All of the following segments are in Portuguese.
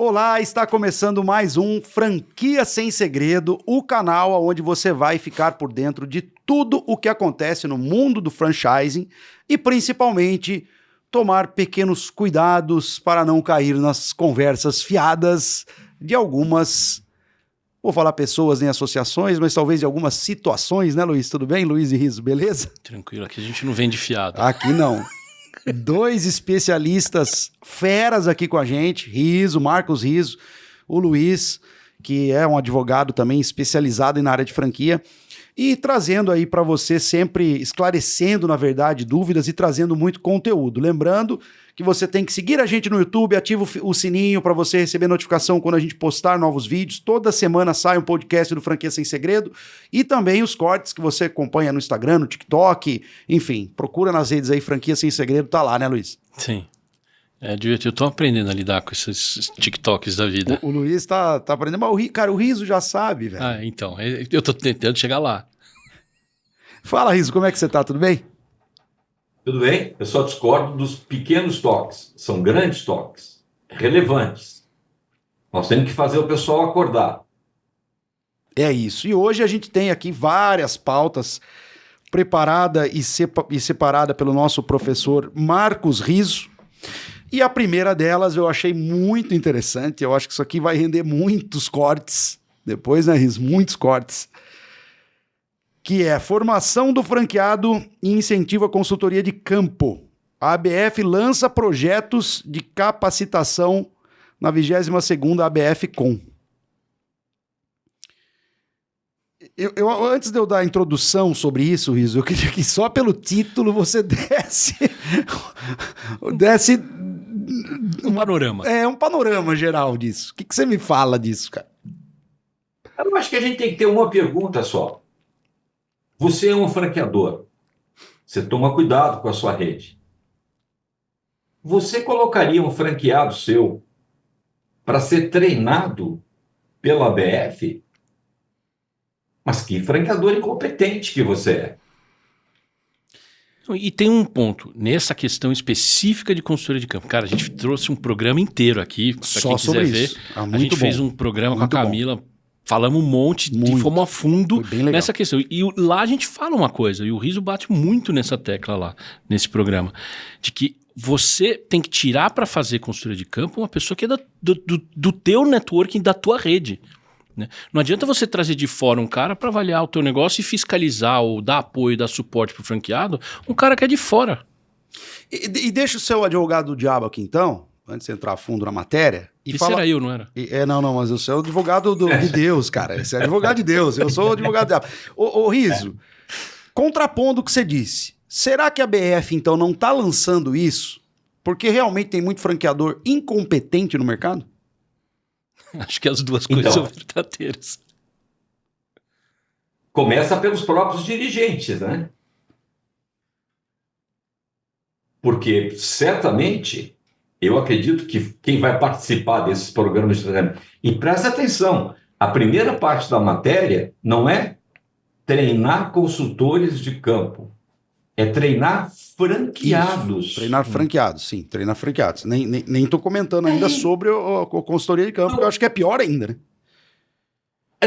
Olá, está começando mais um Franquia Sem Segredo, o canal onde você vai ficar por dentro de tudo o que acontece no mundo do franchising e principalmente tomar pequenos cuidados para não cair nas conversas fiadas de algumas, vou falar pessoas em associações, mas talvez de algumas situações, né, Luiz? Tudo bem, Luiz e Riso, beleza? Tranquilo, aqui a gente não vende fiado. Aqui não. Dois especialistas feras aqui com a gente, Riso, Marcos Riso, o Luiz, que é um advogado também especializado na área de franquia, e trazendo aí para você sempre, esclarecendo, na verdade, dúvidas e trazendo muito conteúdo. Lembrando que você tem que seguir a gente no YouTube, ativa o sininho para você receber notificação quando a gente postar novos vídeos. Toda semana sai um podcast do Franquia Sem Segredo e também os cortes que você acompanha no Instagram, no TikTok, enfim, procura nas redes aí, Franquia Sem Segredo, tá lá, né, Luiz? Sim. É divertido, eu tô aprendendo a lidar com esses TikToks da vida. O Luiz tá aprendendo, mas o Riso já sabe, velho. Ah, então, eu tô tentando chegar lá. Fala, Riso, como é que você tá? Tudo bem? Tudo bem? Eu só discordo dos pequenos toques. São grandes toques, relevantes. Nós temos que fazer o pessoal acordar. É isso. E hoje a gente tem aqui várias pautas preparada e separada pelo nosso professor Marcos Riso. E a primeira delas eu achei muito interessante. Eu acho que isso aqui vai render muitos cortes. Depois, né, Riso? Muitos cortes. Que é formação do franqueado e incentivo à consultoria de campo. A ABF lança projetos de capacitação na 22ª ABF Com. Antes de eu dar a introdução sobre isso, Riso, eu queria que só pelo título você desse um panorama. Um panorama geral disso. O que você me fala disso, cara? Eu acho que a gente tem que ter uma pergunta só. Você é um franqueador. Você toma cuidado com a sua rede. Você colocaria um franqueado seu para ser treinado pela ABF? Mas que franqueador incompetente que você é. E tem um ponto, nessa questão específica de consultoria de campo. Cara, a gente trouxe um programa inteiro aqui, para quem quiser ver. A gente fez um programa com a Camila, falamos um monte, fomos a fundo nessa questão. E lá a gente fala uma coisa, e o Riso bate muito nessa tecla lá, nesse programa, de que você tem que tirar para fazer consultoria de campo uma pessoa que é do teu networking, da tua rede. Né? Não adianta você trazer de fora um cara para avaliar o teu negócio e fiscalizar ou dar apoio, dar suporte pro franqueado, um cara que é de fora. E deixa o seu advogado do diabo aqui então, antes de entrar a fundo na matéria. Isso era eu, não era? Não, mas eu sou advogado de Deus, cara. Você é advogado de Deus, eu sou advogado do diabo. Ô Riso, contrapondo o que você disse, será que a BF então não tá lançando isso porque realmente tem muito franqueador incompetente no mercado? Acho que as duas coisas são verdadeiras. Começa pelos próprios dirigentes, né? Porque, certamente, eu acredito que quem vai participar desses programas de treinamento... E presta atenção, a primeira parte da matéria não é treinar consultores de campo, é treinar franqueados. Isso, treinar franqueados, sim, treinar franqueados. Nem tô comentando ainda sobre a consultoria de campo, porque eu acho que é pior ainda, né?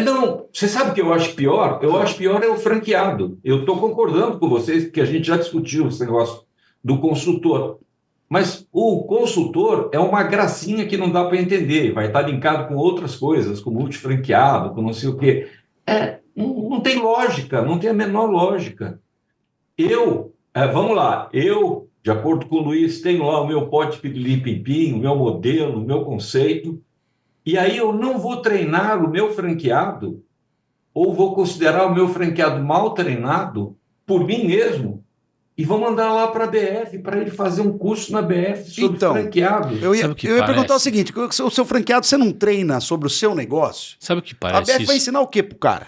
Não, você sabe o que eu acho pior? Eu acho pior é o franqueado. Eu estou concordando com vocês, porque a gente já discutiu esse negócio do consultor. Mas o consultor é uma gracinha que não dá para entender. Vai estar linkado com outras coisas, com multifranqueado, com não sei o quê. Não tem lógica, não tem a menor lógica. Vamos lá, de acordo com o Luiz, tenho lá o meu pote pirili-pim-pim, o meu modelo, o meu conceito, e aí eu não vou treinar o meu franqueado, ou vou considerar o meu franqueado mal treinado por mim mesmo, e vou mandar lá para a BF, para ele fazer um curso na BF sobre franqueado. Eu ia perguntar o seguinte, o seu franqueado, você não treina sobre o seu negócio? Sabe o que parece? A BF vai ensinar o quê pro cara?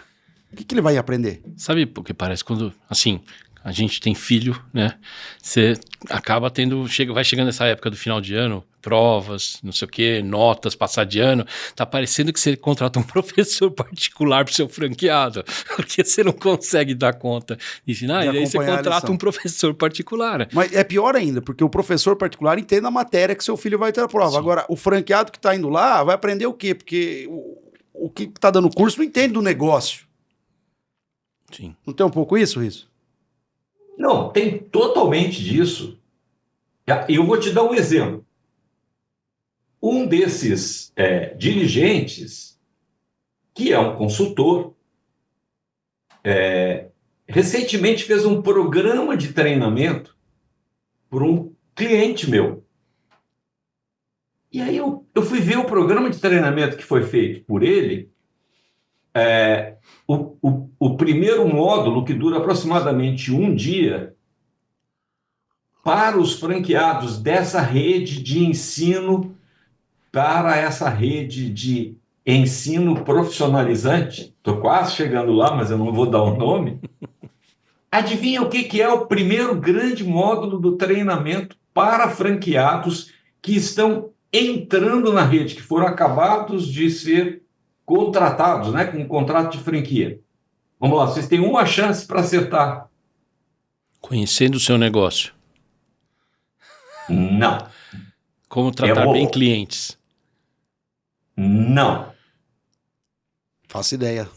O que ele vai aprender? Sabe o que parece quando, assim, a gente tem filho, né? Você acaba vai chegando essa época do final de ano, provas, não sei o quê, notas, passar de ano, tá parecendo que você contrata um professor particular pro seu franqueado, porque você não consegue dar conta de ensinar, e aí você contrata um professor particular. Mas é pior ainda, porque o professor particular entende a matéria que seu filho vai ter a prova. Sim. Agora, o franqueado que tá indo lá vai aprender o quê? Porque o que tá dando curso não entende do negócio. Sim. Não tem um pouco isso? Não, tem totalmente disso. Eu vou te dar um exemplo. Um desses dirigentes, que é um consultor, recentemente fez um programa de treinamento por um cliente meu. E aí eu fui ver o programa de treinamento que foi feito por ele. O primeiro módulo, que dura aproximadamente um dia, para os franqueados dessa rede de ensino, para essa rede de ensino profissionalizante, estou quase chegando lá, mas eu não vou dar o nome. Adivinha o que é o primeiro grande módulo do treinamento para franqueados que estão entrando na rede, que foram acabados de ser contratados, né, com um contrato de franquia. Vamos lá, vocês têm uma chance para acertar. Conhecendo o seu negócio. Não. Como tratar bem clientes. Não. Faço ideia.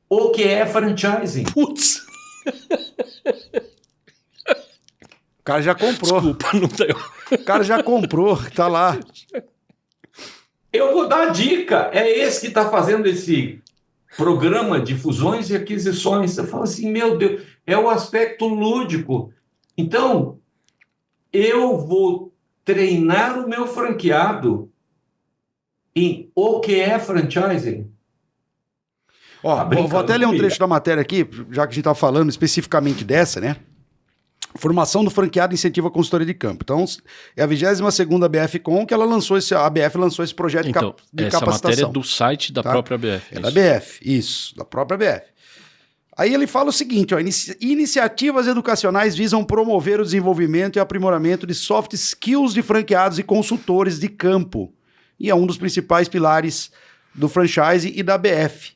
O que é franchising? Putz! O cara já comprou. Desculpa, não deu. O cara já comprou, tá lá. Eu vou dar a dica. É esse que está fazendo esse programa de fusões e aquisições. Você fala assim, meu Deus, é o aspecto lúdico. Então, eu vou treinar o meu franqueado em o que é franchising. Ó, vou até ler um trecho da matéria aqui, já que a gente está falando especificamente dessa, né? Formação do franqueado incentiva a consultoria de campo. Então, é a 22ª BF-Com que a ABF lançou esse projeto de capacitação. Essa matéria é do site da própria BF. É da BF, isso, da própria BF. Aí ele fala o seguinte, ó, iniciativas educacionais visam promover o desenvolvimento e aprimoramento de soft skills de franqueados e consultores de campo. E é um dos principais pilares do franchise e da BF.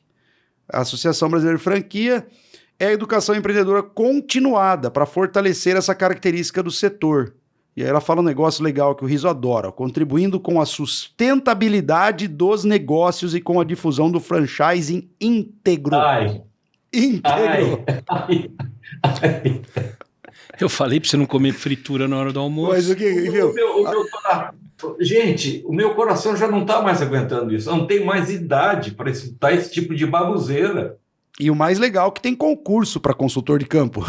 A Associação Brasileira de Franquia é a educação empreendedora continuada para fortalecer essa característica do setor. E aí ela fala um negócio legal que o Riso adora, contribuindo com a sustentabilidade dos negócios e com a difusão do franchising íntegro. Íntegro. Eu falei para você não comer fritura na hora do almoço. Mas o que, viu? Gente, o meu coração já não está mais aguentando isso. Eu não tenho mais idade para escutar esse tipo de baboseira. E o mais legal é que tem concurso para consultor de campo.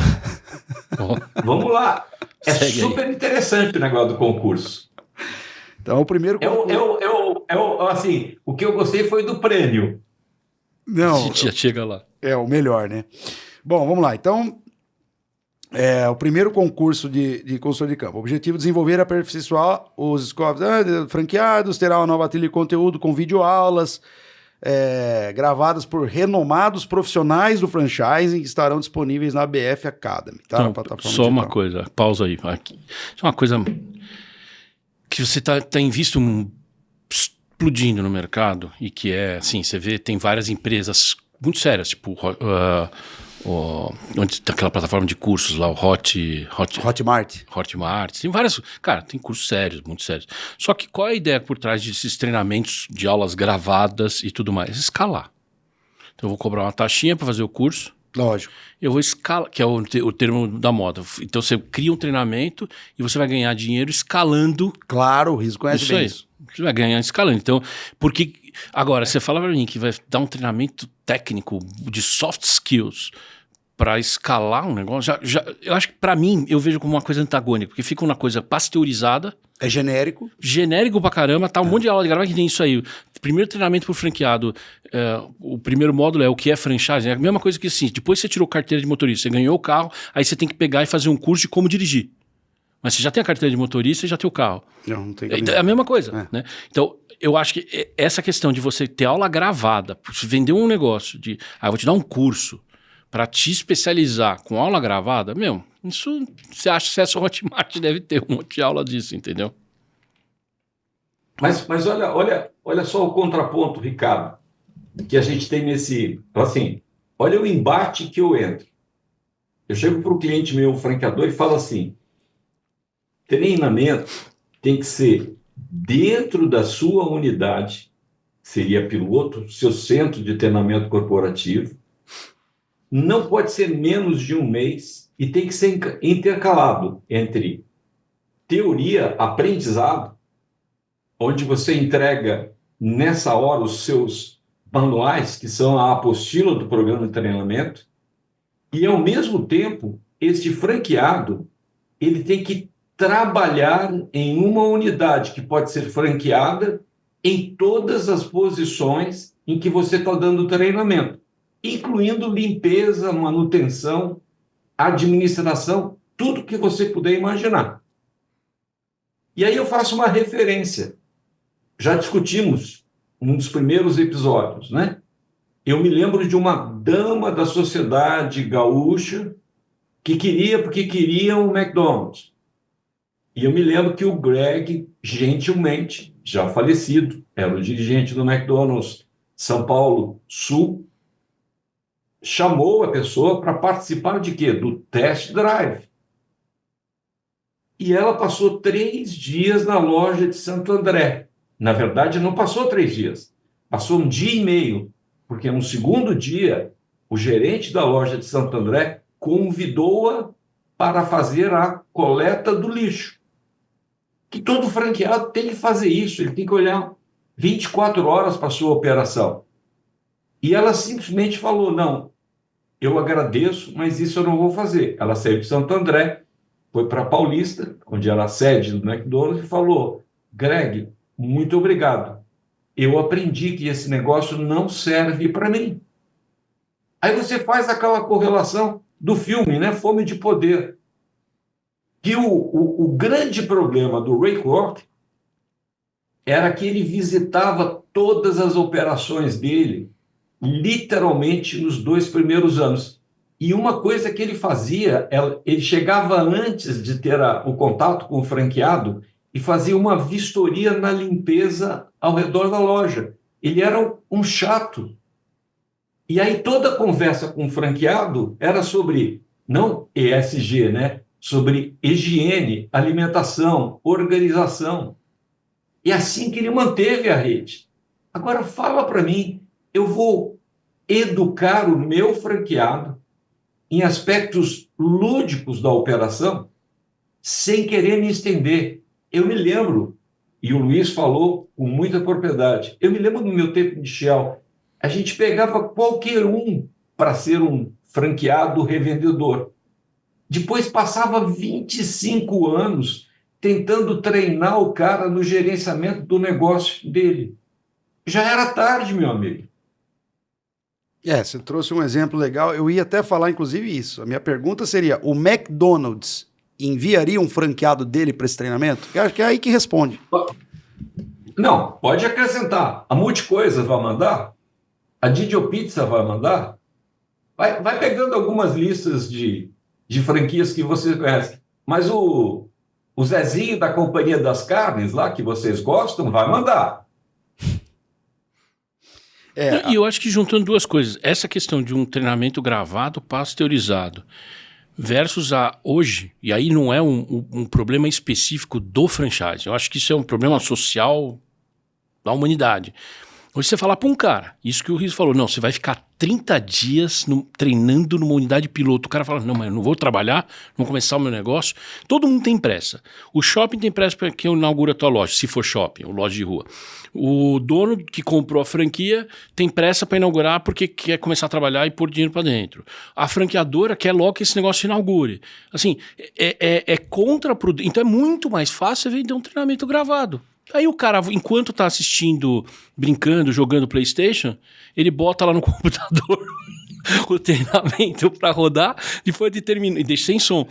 Vamos lá. É super interessante o negócio do concurso. Então, o primeiro concurso... assim, o que eu gostei foi do prêmio. Não, a gente já chega lá. É o melhor, né? Bom, vamos lá. Então, o primeiro concurso de consultor de campo. O objetivo é desenvolver e aperfeiçoar os franqueados, terá uma nova trilha de conteúdo com videoaulas gravadas por renomados profissionais do franchising que estarão disponíveis na BF Academy. Tá? Então, só uma coisa, pausa aí. Aqui. Isso é uma coisa que você tem visto explodindo no mercado e que é, assim, você vê, tem várias empresas muito sérias, tipo onde tem aquela plataforma de cursos lá, o Hotmart. Tem várias, cara, tem cursos sérios, muito sérios. Só que qual é a ideia por trás desses treinamentos de aulas gravadas e tudo mais? Escalar. Então eu vou cobrar uma taxinha para fazer o curso. Lógico. Eu vou escalar, que é o termo da moda. Então você cria um treinamento e você vai ganhar dinheiro escalando. Claro, o Riso conhece bem isso. Você vai ganhar escalando. Então, porque agora você fala para mim que vai dar um treinamento técnico de soft skills para escalar um negócio, eu acho que para mim eu vejo como uma coisa antagônica, porque fica uma coisa pasteurizada. É genérico. Genérico pra caramba, tá um monte de aula de gravar que tem isso aí. Primeiro treinamento pro franqueado, o primeiro módulo é o que é franchise, é a mesma coisa que assim, depois você tirou carteira de motorista, você ganhou o carro, aí você tem que pegar e fazer um curso de como dirigir. Mas você já tem a carteira de motorista e já tem o carro. Não tem é a mesma coisa, né? Então, eu acho que essa questão de você ter aula gravada, você vender um negócio eu vou te dar um curso para te especializar com aula gravada, meu, isso você acha que acesso ao Hotmart deve ter um monte de aula disso, entendeu? Mas olha só o contraponto, Ricardo, que a gente tem nesse... Assim, olha o embate que eu entro. Eu chego para o cliente meu, o franqueador, e falo assim, treinamento tem que ser dentro da sua unidade, seria piloto, seu centro de treinamento corporativo, não pode ser menos de um mês e tem que ser intercalado entre teoria, aprendizado, onde você entrega nessa hora os seus manuais, que são a apostila do programa de treinamento, e ao mesmo tempo, este franqueado, ele tem que trabalhar em uma unidade que pode ser franqueada em todas as posições em que você está dando treinamento, incluindo limpeza, manutenção, administração, tudo que você puder imaginar. E aí eu faço uma referência. Já discutimos um dos primeiros episódios, né? Eu me lembro de uma dama da sociedade gaúcha que porque queria um McDonald's. E eu me lembro que o Greg, gentilmente, já falecido, era o dirigente do McDonald's São Paulo Sul, chamou a pessoa para participar de quê? Do test drive. E ela passou 3 dias na loja de Santo André. Na verdade, não passou 3 dias. Passou 1 dia e meio. Porque no segundo dia, o gerente da loja de Santo André convidou-a para fazer a coleta do lixo. Que todo franqueado tem que fazer isso. Ele tem que olhar 24 horas para a sua operação. E ela simplesmente falou, não, eu agradeço, mas isso eu não vou fazer. Ela saiu de Santo André, foi para Paulista, onde era a sede do McDonald's, e falou, Greg, muito obrigado. Eu aprendi que esse negócio não serve para mim. Aí você faz aquela correlação do filme, né? Fome de Poder. Que o grande problema do Ray Kroc era que ele visitava todas as operações dele, literalmente nos 2 primeiros anos. E uma coisa que ele fazia, ele chegava antes de ter o contato com o franqueado e fazia uma vistoria na limpeza ao redor da loja. Ele era um chato. E aí toda a conversa com o franqueado era sobre, não ESG, né? Sobre higiene, alimentação, organização. E assim que ele manteve a rede. Agora fala para mim, eu vou educar o meu franqueado em aspectos lúdicos da operação sem querer me estender. Eu me lembro, e o Luiz falou com muita propriedade, eu me lembro do meu tempo de Shell, a gente pegava qualquer um para ser um franqueado revendedor. Depois passava 25 anos tentando treinar o cara no gerenciamento do negócio dele. Já era tarde, meu amigo. Você trouxe um exemplo legal. Eu ia até falar, inclusive, isso. A minha pergunta seria, o McDonald's enviaria um franqueado dele para esse treinamento? Eu acho que é aí que responde. Não, pode acrescentar. A Multicoisas vai mandar? A Didio Pizza vai mandar? Vai pegando algumas listas de franquias que vocês conhecem. Mas o Zezinho da Companhia das Carnes, lá que vocês gostam, vai mandar. E eu acho que juntando 2 coisas, essa questão de um treinamento gravado, pasteurizado, versus hoje, e aí não é um problema específico do franchise, eu acho que isso é um problema social da humanidade. Hoje você falar para um cara, isso que o Riso falou, não, você vai ficar 30 dias treinando numa unidade piloto. O cara fala, não, mas eu não vou trabalhar, não vou começar o meu negócio. Todo mundo tem pressa. O shopping tem pressa para que inaugura a tua loja, se for shopping ou loja de rua. O dono que comprou a franquia tem pressa para inaugurar porque quer começar a trabalhar e pôr dinheiro para dentro. A franqueadora quer logo que esse negócio inaugure. Assim, é contraproducente. Então é muito mais fácil você vender um treinamento gravado. Aí o cara, enquanto tá assistindo, brincando, jogando PlayStation, ele bota lá no computador o treinamento para rodar, depois de terminar, e deixa sem som.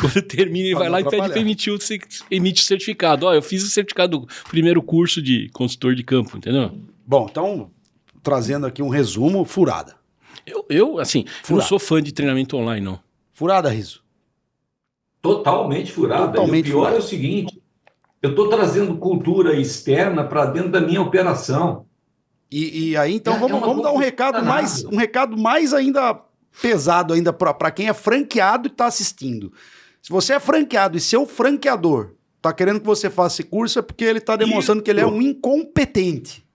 Quando termina, ele vai lá e pede para emitir o certificado. Eu fiz o certificado do primeiro curso de consultor de campo, entendeu? Bom, então, trazendo aqui um resumo, furada. Eu não sou fã de treinamento online, não. Furada, Riso? Totalmente furada. Totalmente e o pior furada. É o seguinte, eu estou trazendo cultura externa para dentro da minha operação. E aí, então, vamos dar um recado mais ainda pesado ainda para quem é franqueado e está assistindo. Se você é franqueado e seu franqueador está querendo que você faça esse curso, é porque ele está demonstrando que ele é um incompetente.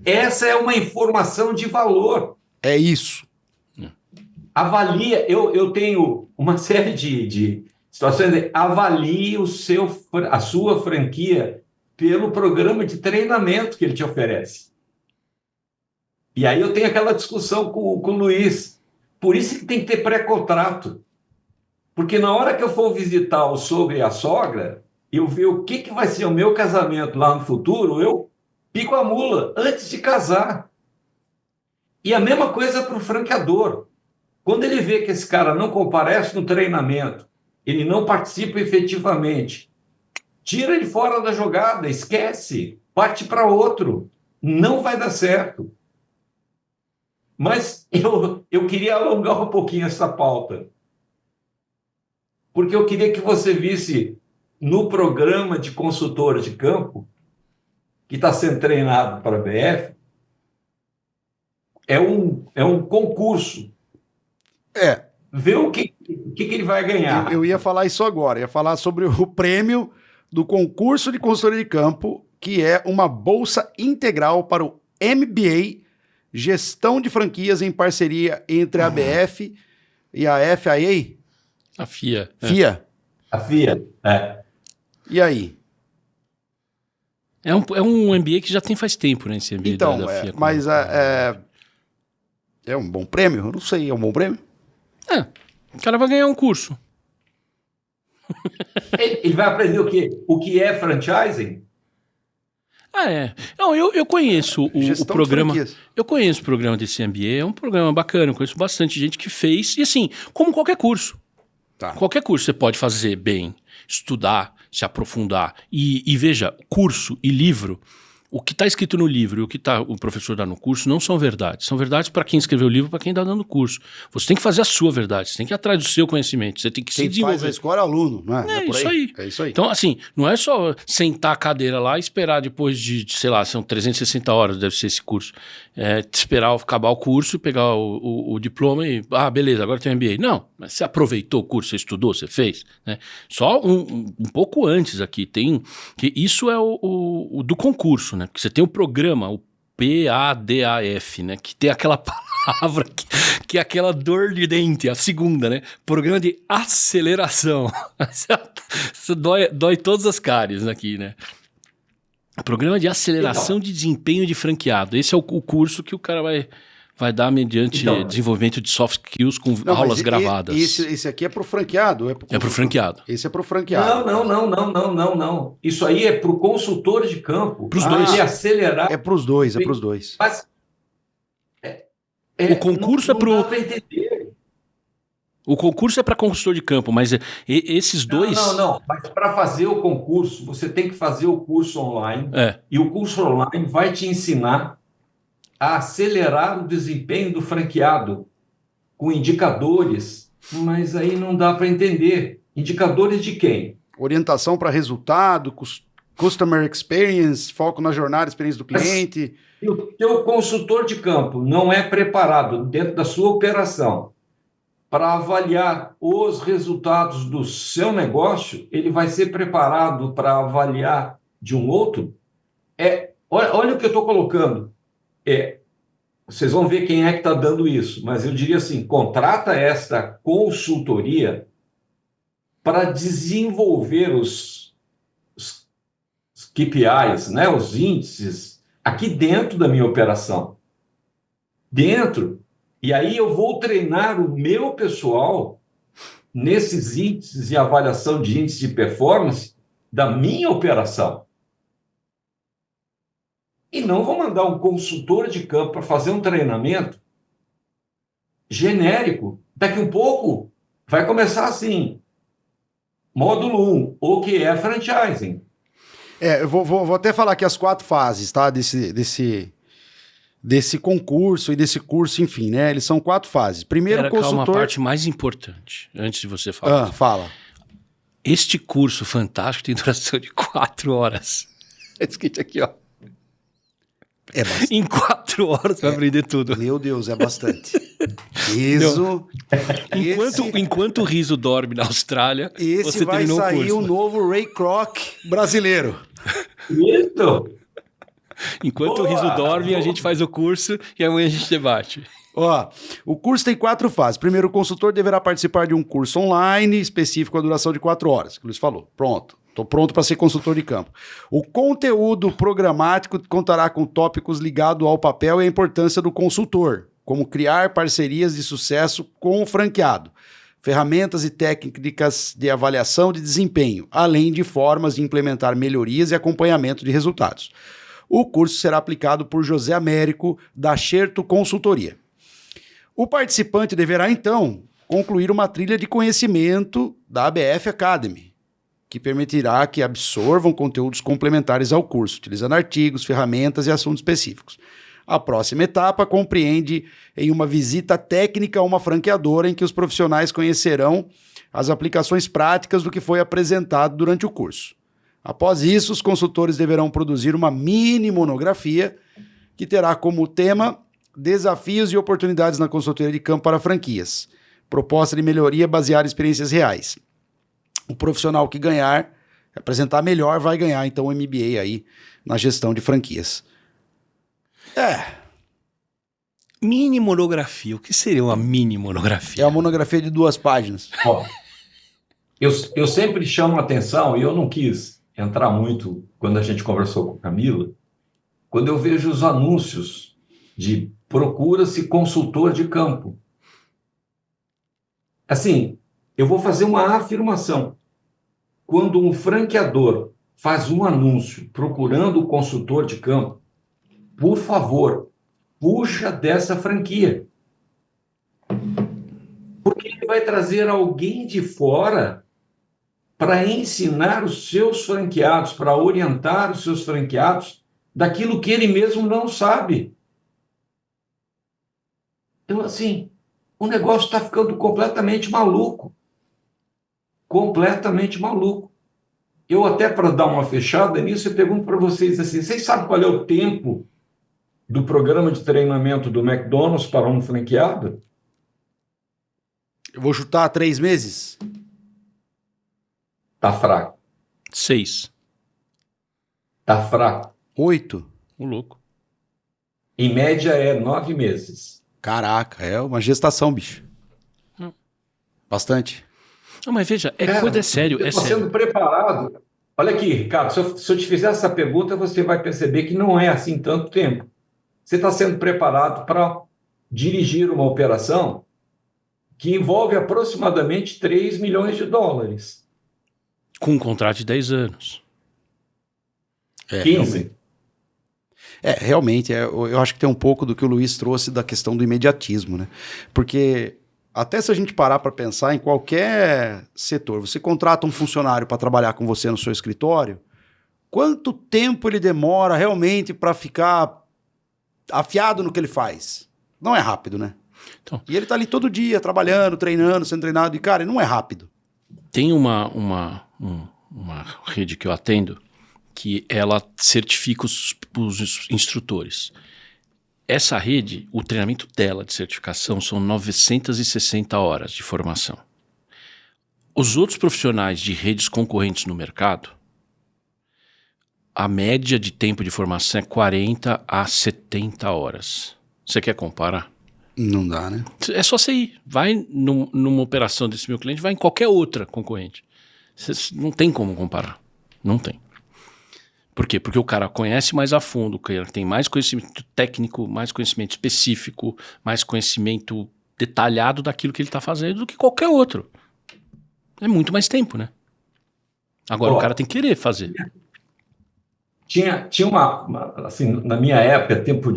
Essa é uma informação de valor. É isso. Avalia, eu tenho uma série de situações, avalie a sua franquia pelo programa de treinamento que ele te oferece. E aí eu tenho aquela discussão com o Luiz. Por isso que tem que ter pré-contrato. Porque na hora que eu for visitar o sogro e a sogra, eu ver o que vai ser o meu casamento lá no futuro, eu pico a mula antes de casar. E a mesma coisa para o franqueador. Quando ele vê que esse cara não comparece no treinamento, ele não participa efetivamente, tira ele fora da jogada, esquece, parte para outro. Não vai dar certo. Mas eu queria alongar um pouquinho essa pauta. Porque eu queria que você visse no programa de consultor de campo, que está sendo treinado para a BF, é um concurso. Vê o que ele vai ganhar. Eu ia falar isso agora, ia falar sobre o prêmio do concurso de consultoria de campo, que é uma bolsa integral para o MBA, Gestão de Franquias em parceria entre a ABF e a FIA? A FIA. FIA. A FIA, E aí? É um MBA que já tem faz tempo, né? Esse MBA então, da FIA. Mas é um bom prêmio? Eu não sei, é um bom prêmio? O cara vai ganhar um curso. Ele vai aprender o quê? O que é franchising? Não, eu conheço o programa. Eu conheço o programa desse MBA, é um programa bacana, eu conheço bastante gente que fez. E assim, como qualquer curso. Tá. Qualquer curso você pode fazer bem, estudar, se aprofundar. E veja, curso e livro, o que está escrito no livro e o que o professor dá no curso não são verdades. São verdades para quem escreveu o livro, para quem está dando o curso. Você tem que fazer a sua verdade, você tem que ir atrás do seu conhecimento, você tem que se desenvolver. Quem faz a escola é aluno, não é? É isso aí. É isso aí. Então, assim, não é só sentar a cadeira lá e esperar depois de, sei lá, são 360 horas, deve ser esse curso. Esperar acabar o curso, pegar o diploma e, beleza, agora tem MBA. Não, mas você aproveitou o curso, você estudou, você fez, né? Só um pouco antes aqui, que isso é o do concurso, né? Porque você tem o programa, o PADAF, né? Que tem aquela palavra que é aquela dor de dente, a segunda, né? Programa de aceleração. Isso dói todas as cáries aqui, né? Programa de aceleração de desempenho de franqueado. Esse é o curso que o cara vai dar mediante desenvolvimento de soft skills com aulas gravadas. Esse aqui é pro franqueado? É pro franqueado. Esse é pro franqueado. Não. Isso aí é pro consultor de campo. Pros dois. Acelerar. É pros dois. Mas, o concurso não dá pra entender. O concurso é para consultor de campo, mas esses dois... Não. Mas para fazer o concurso, você tem que fazer o curso online. E o curso online vai te ensinar a acelerar o desempenho do franqueado com indicadores, mas aí não dá para entender. Indicadores de quem? Orientação para resultado, customer experience, foco na jornada, experiência do cliente. Se o teu consultor de campo não é preparado dentro da sua operação para avaliar os resultados do seu negócio, ele vai ser preparado para avaliar de um outro? Olha o que eu estou colocando. Vocês vão ver quem é que está dando isso, mas eu diria assim, contrata esta consultoria para desenvolver os KPIs, né, os índices, aqui dentro da minha operação. Dentro. E aí eu vou treinar o meu pessoal nesses índices e avaliação de índice de performance da minha operação. E não vou mandar um consultor de campo para fazer um treinamento genérico. Daqui um pouco vai começar assim. Módulo 1, o que é franchising? Eu vou até falar aqui as 4 fases, tá? Desse desse concurso e desse curso, enfim, né? Eles são 4 fases. Primeiro, consultor... Calma, a parte mais importante, antes de você falar. Fala. Este curso fantástico tem duração de 4 horas. É escrito aqui, ó. É bastante. Em 4 horas você vai aprender tudo. Meu Deus, é bastante. Riso. Enquanto o Riso dorme na Austrália, você terminou o curso. Esse vai sair o novo Ray Kroc brasileiro. Isso! Enquanto o Riso dorme, a gente faz o curso e amanhã a gente debate. Ó, o curso tem 4 fases. Primeiro, o consultor deverá participar de um curso online específico com a duração de 4 horas, que o Luiz falou. Pronto. Estou pronto para ser consultor de campo. O conteúdo programático contará com tópicos ligados ao papel e à importância do consultor, como criar parcerias de sucesso com o franqueado, ferramentas e técnicas de avaliação de desempenho, além de formas de implementar melhorias e acompanhamento de resultados. O curso será aplicado por José Américo, da Xerto Consultoria. O participante deverá, então, concluir uma trilha de conhecimento da ABF Academy, que permitirá que absorvam conteúdos complementares ao curso, utilizando artigos, ferramentas e assuntos específicos. A próxima etapa compreende em uma visita técnica a uma franqueadora em que os profissionais conhecerão as aplicações práticas do que foi apresentado durante o curso. Após isso, os consultores deverão produzir uma mini monografia que terá como tema desafios e oportunidades na consultoria de campo para franquias, proposta de melhoria baseada em experiências reais. O profissional que ganhar, apresentar melhor, vai ganhar, então, o MBA aí na gestão de franquias. Mini monografia. O que seria uma mini monografia? É uma monografia de 2 páginas. Ó, eu sempre chamo a atenção, e eu não quis entrar muito quando a gente conversou com a Camila, quando eu vejo os anúncios de procura-se consultor de campo. Assim, eu vou fazer uma afirmação. Quando um franqueador faz um anúncio procurando o consultor de campo, por favor, puxa dessa franquia. Porque ele vai trazer alguém de fora para ensinar os seus franqueados, para orientar os seus franqueados daquilo que ele mesmo não sabe. Então, assim, o negócio está ficando completamente maluco. Completamente maluco. Eu até, para dar uma fechada nisso, eu pergunto para vocês assim, vocês sabem qual é o tempo do programa de treinamento do McDonald's para um franqueado? Eu vou chutar 3 meses. Tá fraco. 6. Tá fraco. 8. O louco. Em média é 9 meses. Caraca, é uma gestação, bicho. Bastante. Não, mas veja, coisa sério. Eu estou sendo preparado. Olha aqui, Ricardo, se eu te fizer essa pergunta, você vai perceber que não é assim tanto tempo. Você está sendo preparado para dirigir uma operação que envolve aproximadamente 3 milhões de dólares. Com um contrato de 10 anos. 15. Realmente, eu acho que tem um pouco do que o Luiz trouxe da questão do imediatismo, né? Porque até se a gente parar para pensar em qualquer setor, você contrata um funcionário para trabalhar com você no seu escritório, quanto tempo ele demora realmente para ficar afiado no que ele faz? Não é rápido, né? Então, e ele tá ali todo dia, trabalhando, treinando, sendo treinado, e cara, não é rápido. Tem uma rede que eu atendo que ela certifica os instrutores. Essa rede, o treinamento dela de certificação são 960 horas de formação. Os outros profissionais de redes concorrentes no mercado, a média de tempo de formação é 40 a 70 horas. Você quer comparar? Não dá, né? É só você ir. Vai numa operação desse meu cliente, vai em qualquer outra concorrente. Não tem como comparar. Não tem. Por quê? Porque o cara conhece mais a fundo, o cara tem mais conhecimento técnico, mais conhecimento específico, mais conhecimento detalhado daquilo que ele está fazendo do que qualquer outro. É muito mais tempo, né? Agora o cara tem que querer fazer. Tinha uma assim, na minha época, tempo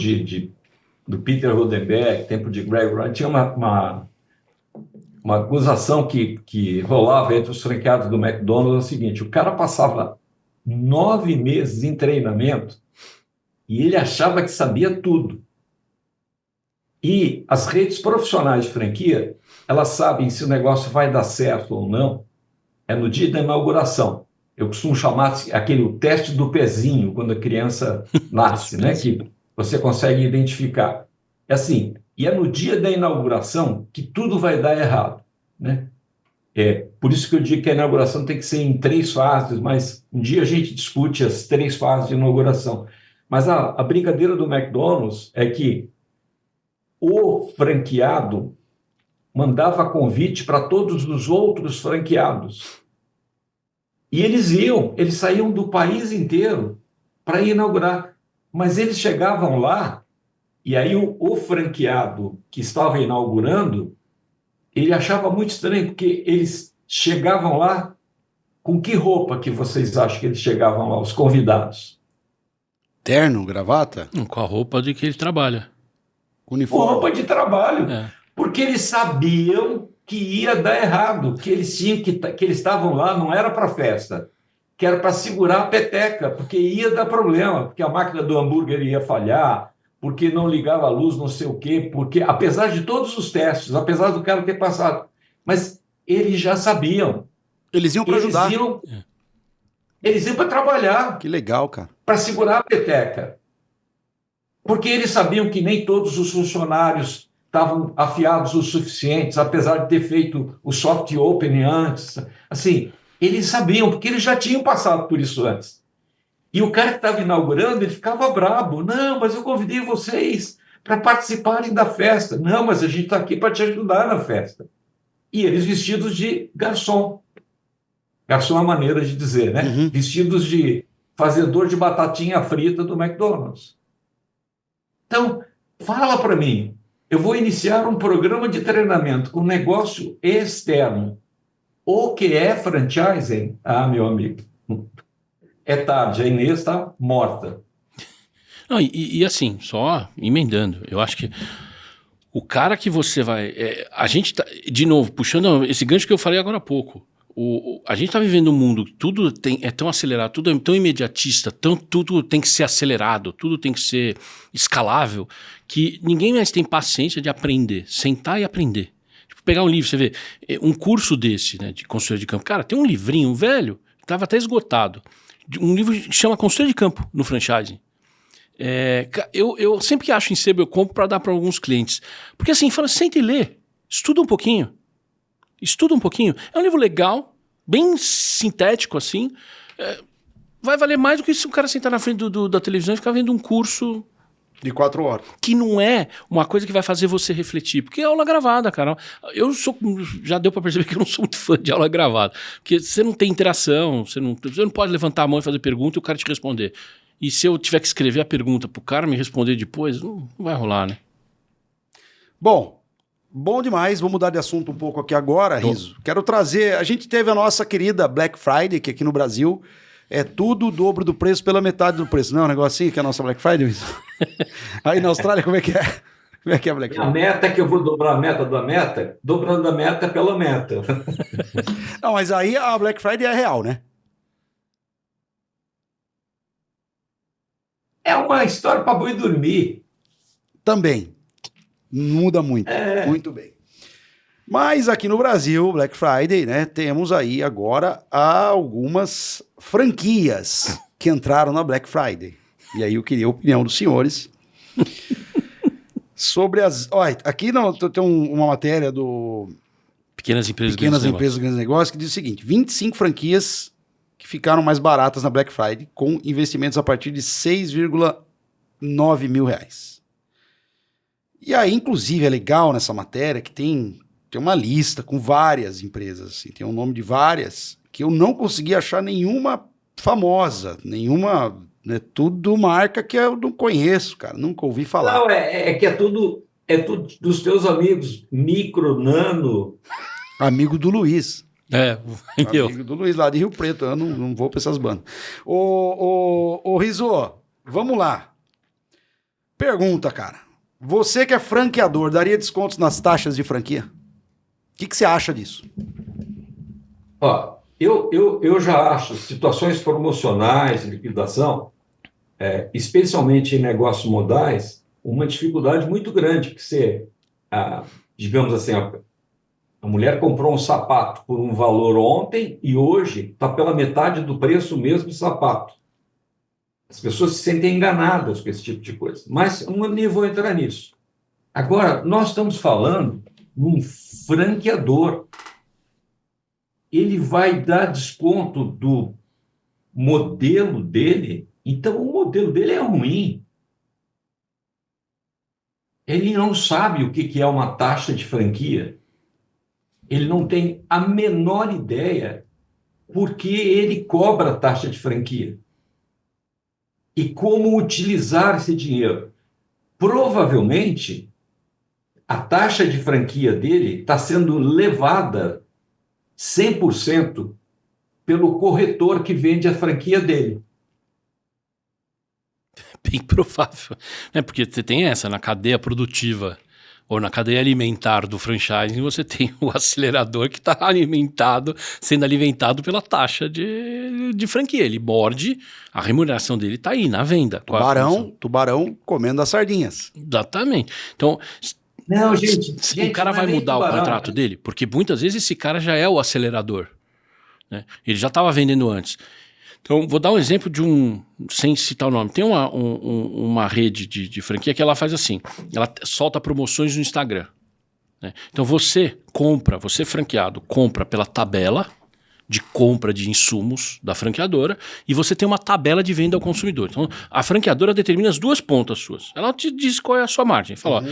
do Peter Rodenberg, tempo de Greg Wright, tinha uma acusação que rolava entre os franqueados do McDonald's, é o seguinte: o cara passava 9 meses em treinamento e ele achava que sabia tudo. E as redes profissionais de franquia, elas sabem se o negócio vai dar certo ou não, é no dia da inauguração. Eu costumo chamar aquele teste do pezinho, quando a criança nasce, né? Que você consegue identificar. É assim, e é no dia da inauguração que tudo vai dar errado, né? Por isso que eu digo que a inauguração tem que ser em 3 fases, mas um dia a gente discute as 3 fases de inauguração. Mas a brincadeira do McDonald's é que o franqueado mandava convite para todos os outros franqueados. E eles saíam do país inteiro para inaugurar. Mas eles chegavam lá, e aí o franqueado que estava inaugurando, ele achava muito estranho, porque eles chegavam lá, com que roupa que vocês acham que eles chegavam lá, os convidados? Terno, gravata? Com a roupa de que ele trabalha. Uniforme. Com roupa de trabalho. Porque eles sabiam que ia dar errado, que eles estavam lá, não era para festa, que era para segurar a peteca, porque ia dar problema, porque a máquina do hambúrguer ia falhar, porque não ligava a luz, não sei o quê, porque, apesar de todos os testes, apesar do cara ter passado, mas eles já sabiam. Eles iam para ajudar. Eles iam para trabalhar. Que legal, cara. Para segurar a peteca. Porque eles sabiam que nem todos os funcionários estavam afiados o suficientes, apesar de ter feito o soft opening antes. Assim, eles sabiam, porque eles já tinham passado por isso antes. E o cara que estava inaugurando, ele ficava brabo. Não, mas eu convidei vocês para participarem da festa. Não, mas a gente está aqui para te ajudar na festa. E eles vestidos de garçom. Garçom é a maneira de dizer, né? Uhum. Vestidos de fazedor de batatinha frita do McDonald's. Então, fala para mim. Eu vou iniciar um programa de treinamento com negócio externo. O que é franchising? Ah, meu amigo, é tarde, a Inês está morta. Não, e assim, só emendando, eu acho que o cara que você vai... a gente tá, de novo, puxando esse gancho que eu falei agora há pouco, a gente está vivendo um mundo que tudo é tão acelerado, tudo é tão imediatista, tudo tem que ser acelerado, tudo tem que ser escalável, que ninguém mais tem paciência de aprender, sentar e aprender. Tipo, pegar um livro, você vê, um curso desse, né, de consultoria de campo. Cara, tem um livrinho velho, estava até esgotado, um livro que chama Consultoria de Campo no franchising. Eu sempre que acho em sebo, eu compro para dar para alguns clientes. Porque assim, fala, senta e lê, estuda um pouquinho. Estuda um pouquinho. É um livro legal, bem sintético assim. Vai valer mais do que se o cara sentar na frente da televisão e ficar vendo um curso... De 4 horas. Que não é uma coisa que vai fazer você refletir. Porque é aula gravada, cara. Já deu pra perceber que eu não sou muito fã de aula gravada. Porque você não tem interação, você não pode levantar a mão e fazer pergunta e o cara te responder. E se eu tiver que escrever a pergunta pro cara me responder depois, não vai rolar, né? Bom demais. Vou mudar de assunto um pouco aqui agora, Riso. Quero trazer... A gente teve a nossa querida Black Friday, que aqui no Brasil... É tudo o dobro do preço pela metade do preço. Não é um negócio assim que é a nossa Black Friday? Aí na Austrália, como é que é? Como é que é a Black Friday? A meta é que eu vou dobrar a meta da meta, dobrando a meta pela meta. Não, mas aí a Black Friday é real, né? É uma história para boi dormir. Também. Muda muito. Muito bem. Mas aqui no Brasil, Black Friday, né, temos aí agora algumas franquias que entraram na Black Friday. E aí eu queria a opinião dos senhores sobre as... Olha, aqui tem uma matéria do... Pequenas Empresas, Grandes Negócios, que diz o seguinte: 25 franquias que ficaram mais baratas na Black Friday, com investimentos a partir de R$6,9 mil. E aí, inclusive, é legal nessa matéria que tem uma lista com várias empresas, assim, tem o nome de várias, que eu não consegui achar nenhuma famosa, nenhuma, né, tudo marca que eu não conheço, cara, nunca ouvi falar. Não, que é tudo dos teus amigos, Micro, Nano. Amigo do Luiz. Amigo do Luiz, lá de Rio Preto, eu não vou para essas bandas. Ô Rizzo, vamos lá. Pergunta, cara. Você que é franqueador, daria descontos nas taxas de franquia? O que você acha disso? Ó, eu já acho situações promocionais, liquidação, especialmente em negócios modais, uma dificuldade muito grande, que você, digamos assim, a mulher comprou um sapato por um valor ontem e hoje está pela metade do preço mesmo sapato. As pessoas se sentem enganadas com esse tipo de coisa. Mas eu nem vou entrar nisso. Agora, nós estamos falando de um franqueador. Ele vai dar desconto do modelo dele, então o modelo dele é ruim. Ele não sabe o que é uma taxa de franquia. Ele não tem a menor ideia por que ele cobra a taxa de franquia e como utilizar esse dinheiro. Provavelmente, a taxa de franquia dele está sendo levada 100% pelo corretor que vende a franquia dele. Bem provável, né? Porque você tem essa, na cadeia produtiva ou na cadeia alimentar do franchising, você tem o acelerador que está sendo alimentado pela taxa de franquia. Ele morde, a remuneração dele está aí, na venda. Tubarão comendo as sardinhas. Exatamente. Então, não, gente, o cara vai mudar o contrato dele? Porque muitas vezes esse cara já é o acelerador, né? Ele já estava vendendo antes. Então, vou dar um exemplo de sem citar o nome. Tem uma rede de franquia que ela faz assim, ela solta promoções no Instagram, né? Então, você franqueado, compra pela tabela de compra de insumos da franqueadora e você tem uma tabela de venda ao consumidor. Então, a franqueadora determina as duas pontas suas. Ela te diz qual é a sua margem. Fala,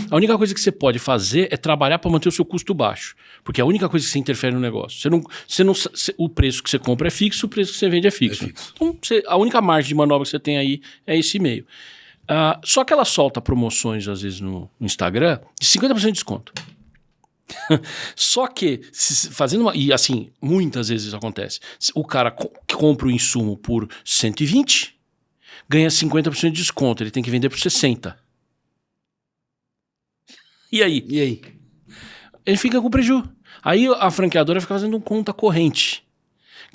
a única coisa que você pode fazer é trabalhar para manter o seu custo baixo, porque é a única coisa que você interfere no negócio. O preço que você compra é fixo, o preço que você vende é fixo. Então, a única margem de manobra que você tem aí é esse meio. Só que ela solta promoções, às vezes, no Instagram, de 50% de desconto. Só que, e assim, muitas vezes isso acontece. O cara compra o insumo por 120, ganha 50% de desconto, ele tem que vender por 60. E aí? Ele fica com prejuízo. Aí a franqueadora fica fazendo conta corrente.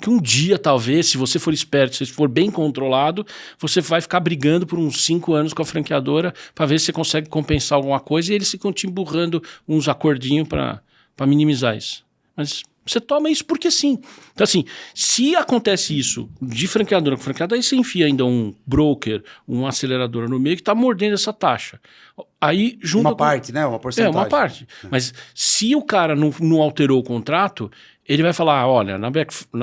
Que um dia, talvez, se você for esperto, se for bem controlado, você vai ficar brigando por uns 5 anos com a franqueadora para ver se você consegue compensar alguma coisa e eles ficam te emburrando uns acordinhos para minimizar isso. Mas você toma isso porque sim. Então, assim, se acontece isso de franqueadora com franqueadora, aí você enfia ainda um broker, um acelerador no meio que está mordendo essa taxa. Aí, junto uma parte, né? Uma porcentagem. Uma parte. Mas se o cara não alterou o contrato, ele vai falar, olha, na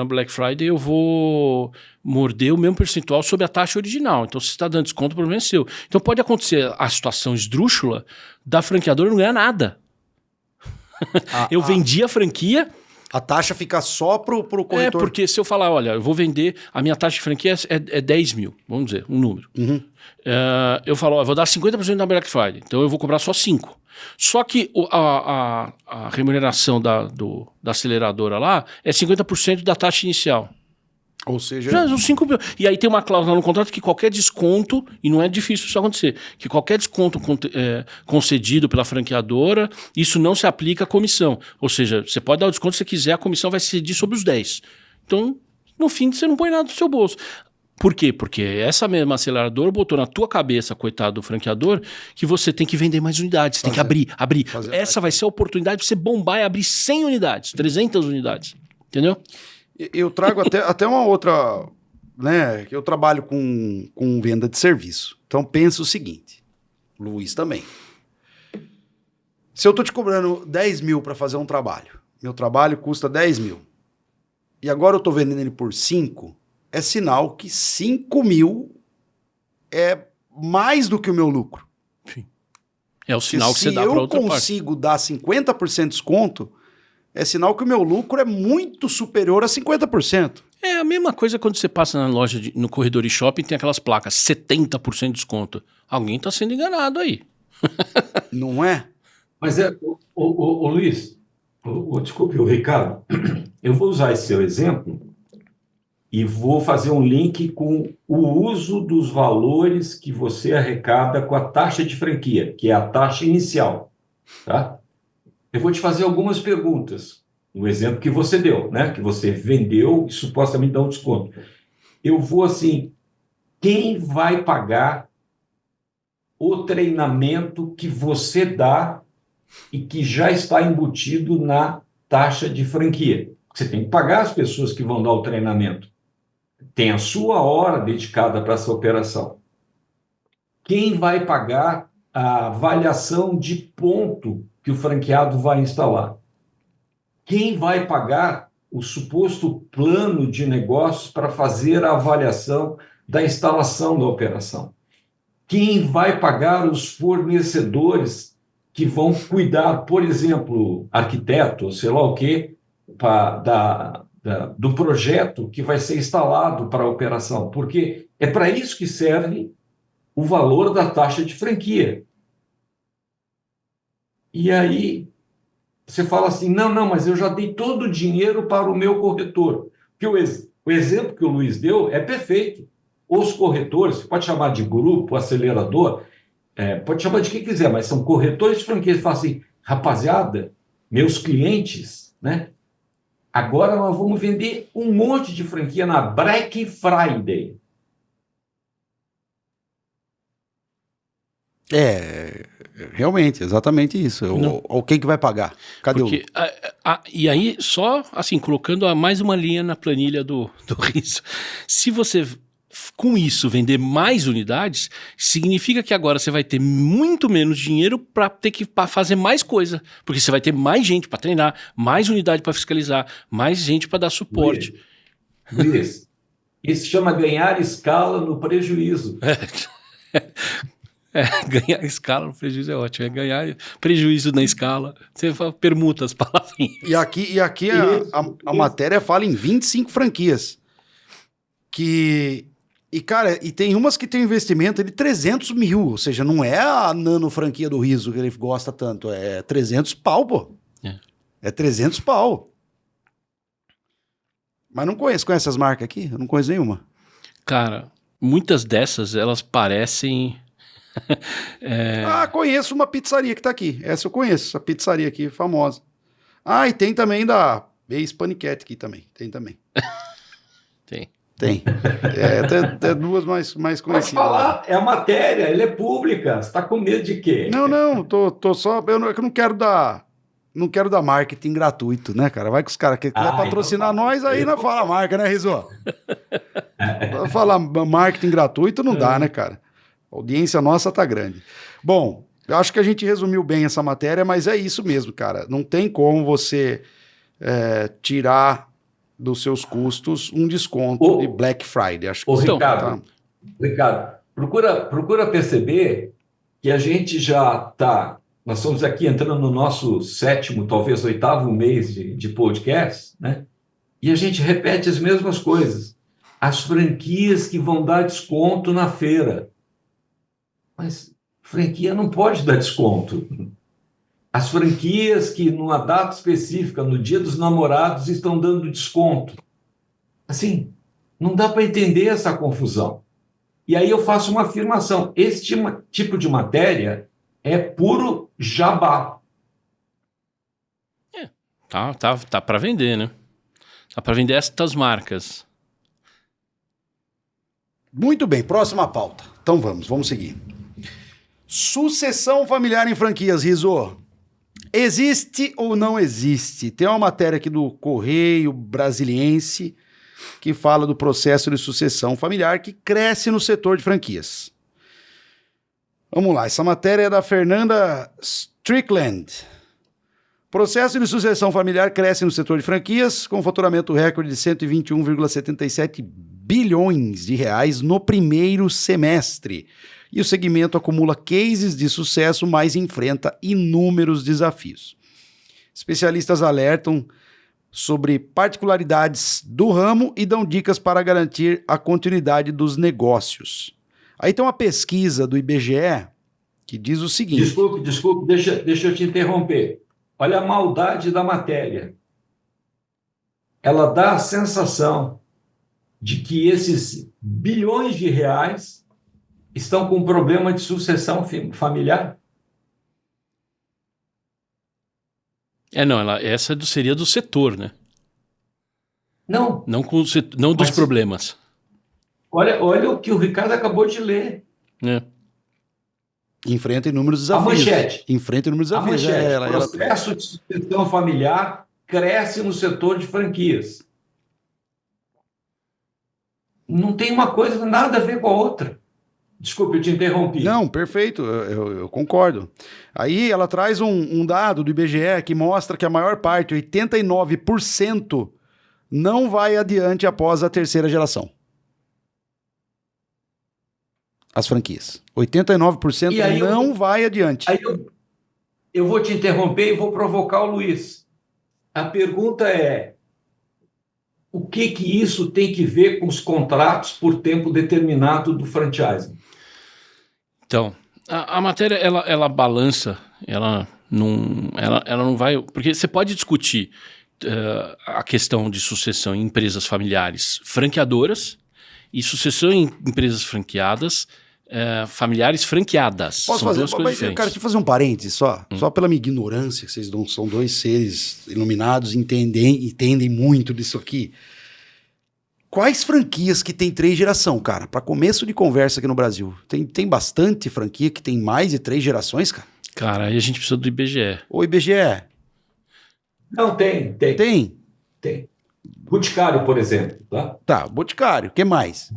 Black Friday eu vou morder o mesmo percentual sobre a taxa original. Então, se você está dando desconto, o problema é seu. Então, pode acontecer a situação esdrúxula da franqueadora não ganhar nada. Eu vendi a franquia... A taxa fica só pro corretor. Porque se eu falar, olha, eu vou vender, a minha taxa de franquia é 10 mil, vamos dizer, um número. Eu falo, eu vou dar 50% na Black Friday, então eu vou cobrar só 5. Só que a remuneração da aceleradora lá é 50% da taxa inicial. Ou seja... Já são 5 mil. E aí tem uma cláusula no contrato que qualquer desconto, e não é difícil isso acontecer, que qualquer desconto concedido pela franqueadora, isso não se aplica à comissão. Ou seja, você pode dar o desconto se você quiser, a comissão vai cedir sobre os 10. Então, no fim, você não põe nada no seu bolso. Por quê? Porque essa mesma aceleradora botou na tua cabeça, coitado do franqueador, que você tem que vender mais unidades, tem que abrir. Essa vai ser a oportunidade de você bombar e abrir 100 unidades, 300 unidades. Entendeu? Eu trago até uma outra, né? Eu trabalho com venda de serviço. Então pensa o seguinte, Luiz também. Se eu tô te cobrando 10 mil para fazer um trabalho, meu trabalho custa 10 mil, e agora eu tô vendendo ele por 5, é sinal que 5 mil é mais do que o meu lucro. Sim. É o sinal que você dá para outra parte. Se eu consigo dar 50% de desconto, é sinal que o meu lucro é muito superior a 50%. É a mesma coisa quando você passa na loja, no corredor de shopping, tem aquelas placas, 70% de desconto. Alguém está sendo enganado aí. Não é? Mas o Luiz, desculpe, o Ricardo, eu vou usar esse seu exemplo e vou fazer um link com o uso dos valores que você arrecada com a taxa de franquia, que é a taxa inicial, tá? Eu vou te fazer algumas perguntas, no exemplo que você deu, né? Que você vendeu e supostamente dá um desconto. Eu vou assim, quem vai pagar o treinamento que você dá e que já está embutido na taxa de franquia. Você tem que pagar as pessoas que vão dar o treinamento. Tem a sua hora dedicada para essa operação. Quem vai pagar a avaliação de ponto que o franqueado vai instalar? Quem vai pagar o suposto plano de negócios para fazer a avaliação da instalação da operação? Quem vai pagar os fornecedores que vão cuidar, por exemplo, arquiteto, sei lá o quê, do projeto que vai ser instalado para a operação? Porque é para isso que serve o valor da taxa de franquia. E aí você fala assim, não, mas eu já dei todo o dinheiro para o meu corretor. Porque o exemplo que o Luiz deu é perfeito. Os corretores, você pode chamar de grupo, acelerador, pode chamar de quem quiser, mas são corretores de franquia que falam assim, rapaziada, meus clientes, né? Agora nós vamos vender um monte de franquia na Black Friday. Realmente, exatamente isso. Quem que vai pagar? Cadê e aí, só assim, colocando mais uma linha na planilha do Riso. Se você, com isso, vender mais unidades, significa que agora você vai ter muito menos dinheiro para ter que fazer mais coisa. Porque você vai ter mais gente para treinar, mais unidade para fiscalizar, mais gente para dar suporte. Luiz, isso se chama ganhar escala no prejuízo. Ganhar escala no prejuízo é ótimo. Ganhar prejuízo na escala. Você permuta as palavrinhas. E aqui a matéria fala em 25 franquias. Cara, tem umas que tem investimento de 300 mil. Ou seja, não é a nano franquia do Riso que ele gosta tanto. É 300 pau, pô. É 300 pau. Mas não conheço. Conhece essas marcas aqui? Eu não conheço nenhuma. Cara, muitas dessas, elas parecem... Conheço uma pizzaria que tá aqui. Essa eu conheço, essa pizzaria aqui, famosa. E tem também da Ex-Paniquete aqui também. Tem também. Tem. Tem duas mais conhecidas. Pode falar, é a matéria, ela é pública. Você tá com medo de quê? Não, tô só... Eu não quero dar... Não quero dar marketing gratuito, né, cara? Vai que os caras querem patrocinar nós, aí não fala marca, né, Rizzo? Falar marketing gratuito não dá, né, cara? A audiência nossa tá grande. Bom, eu acho que a gente resumiu bem essa matéria, mas é isso mesmo, cara. Não tem como você tirar dos seus custos um desconto de Black Friday. Acho que Ricardo, procura perceber que a gente já está... Nós estamos aqui entrando no nosso 7º, talvez 8º mês de podcast, né? E a gente repete as mesmas coisas. As franquias que vão dar desconto na feira. Mas franquia não pode dar desconto. As franquias que, numa data específica, no Dia dos Namorados, estão dando desconto. Assim, não dá para entender essa confusão. E aí eu faço uma afirmação. Esse tipo de matéria é puro jabá. Tá para vender, né? Tá para vender estas marcas. Muito bem, próxima pauta. Então vamos seguir. Sucessão familiar em franquias, Rizzo. Existe ou não existe? Tem uma matéria aqui do Correio Brasiliense que fala do processo de sucessão familiar que cresce no setor de franquias. Vamos lá, essa matéria é da Fernanda Strickland. Processo de sucessão familiar cresce no setor de franquias, com faturamento recorde de 121,77 bilhões de reais no primeiro semestre. E o segmento acumula cases de sucesso, mas enfrenta inúmeros desafios. Especialistas alertam sobre particularidades do ramo e dão dicas para garantir a continuidade dos negócios. Aí tem uma pesquisa do IBGE que diz o seguinte... Desculpe, deixa eu te interromper. Olha a maldade da matéria. Ela dá a sensação de que esses bilhões de reais estão com problema de sucessão familiar. Essa seria do setor, né? Não. Não dos problemas. Olha o que o Ricardo acabou de ler. Enfrenta inúmeros desafios. A manchete. Enfrenta inúmeros desafios. O processo de sucessão familiar cresce no setor de franquias. Não tem uma coisa nada a ver com a outra. Desculpe, eu te interrompi. Não, perfeito, eu concordo. Aí ela traz um dado do IBGE que mostra que a maior parte, 89%, não vai adiante após a terceira geração. As franquias. 89% não vai adiante. Aí eu vou te interromper e vou provocar o Luiz. A pergunta é: o que isso tem que ver com os contratos por tempo determinado do franchising? Então, a matéria, ela balança, ela não vai... Porque você pode discutir a questão de sucessão em empresas familiares franqueadoras e sucessão em empresas franqueadas, familiares franqueadas. Posso São fazer, duas coisas diferentes. Cara, deixa eu fazer um parênteses só pela minha ignorância, que vocês não são dois seres iluminados, entendem muito disso aqui. Quais franquias que tem 3 gerações, cara? Para começo de conversa aqui no Brasil. Tem bastante franquia que tem mais de 3 gerações, cara? Cara, aí a gente precisa do IBGE. O IBGE? Não, tem. Tem. Boticário, por exemplo. Tá, Boticário. O que mais?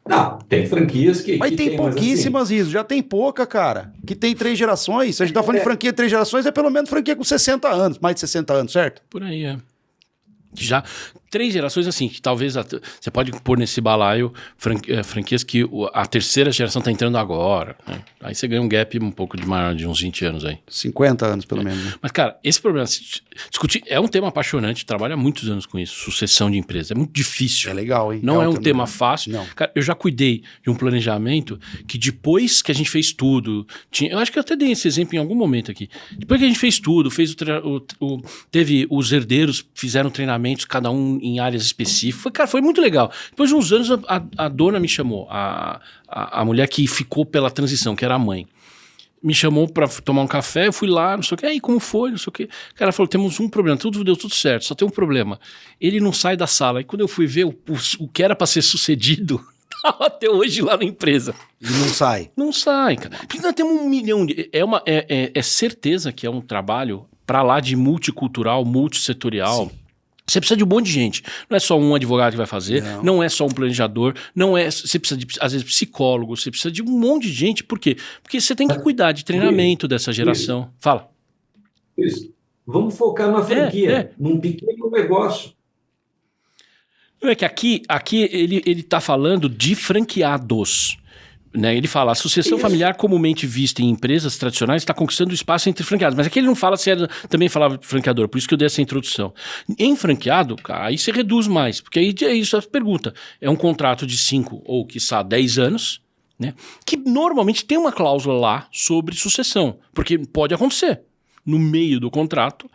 Não, tem franquias que... Mas tem pouquíssimas, assim. Isso. Já tem pouca, cara. Que tem 3 gerações. Se a gente tá falando de franquia de 3 gerações, é pelo menos franquia com 60 anos. Mais de 60 anos, certo? Por aí, Já 3 gerações, assim, que talvez você pode pôr nesse balaio franquias que a terceira geração tá entrando agora, né? Aí você ganha um gap um pouco de maior, de uns 20 anos aí. 50 anos, pelo menos. Né? Mas, cara, esse problema, discutir, é um tema apaixonante, trabalho há muitos anos com isso, sucessão de empresa, é muito difícil. É legal, hein? Não é um tema fácil. Não. Cara, eu já cuidei de um planejamento que depois que a gente fez tudo, eu acho que eu até dei esse exemplo em algum momento aqui, depois que a gente fez tudo, teve os herdeiros, fizeram treinamentos, cada um em áreas específicas, foi muito legal. Depois de uns anos, a dona me chamou, a mulher que ficou pela transição, que era a mãe, me chamou pra tomar um café, eu fui lá, não sei o que, aí como foi, não sei o que. Cara, ela falou, temos um problema, tudo deu tudo certo, só tem um problema. Ele não sai da sala. E quando eu fui ver o que era pra ser sucedido, tava até hoje lá na empresa. E não sai? Não sai, cara. Porque nós temos 1 milhão de... É certeza que é um trabalho pra lá de multicultural, multissetorial. Sim. Você precisa de um monte de gente. Não é só um advogado que vai fazer, não é só um planejador, você precisa de, às vezes, psicólogo, você precisa de um monte de gente. Por quê? Porque você tem que cuidar de treinamento dessa geração. Fala. Isso. Vamos focar na franquia, num pequeno negócio. É que aqui ele está falando de franqueados. Né? Ele fala, a sucessão familiar comumente vista em empresas tradicionais está conquistando espaço entre franqueados. Mas aqui ele não fala se também falava de franqueador, por isso que eu dei essa introdução. Em franqueado, cara, aí você reduz mais, porque aí é isso a pergunta. É um contrato de 5 ou, quiçá, 10 anos, né? Que normalmente tem uma cláusula lá sobre sucessão, porque pode acontecer. No meio do contrato,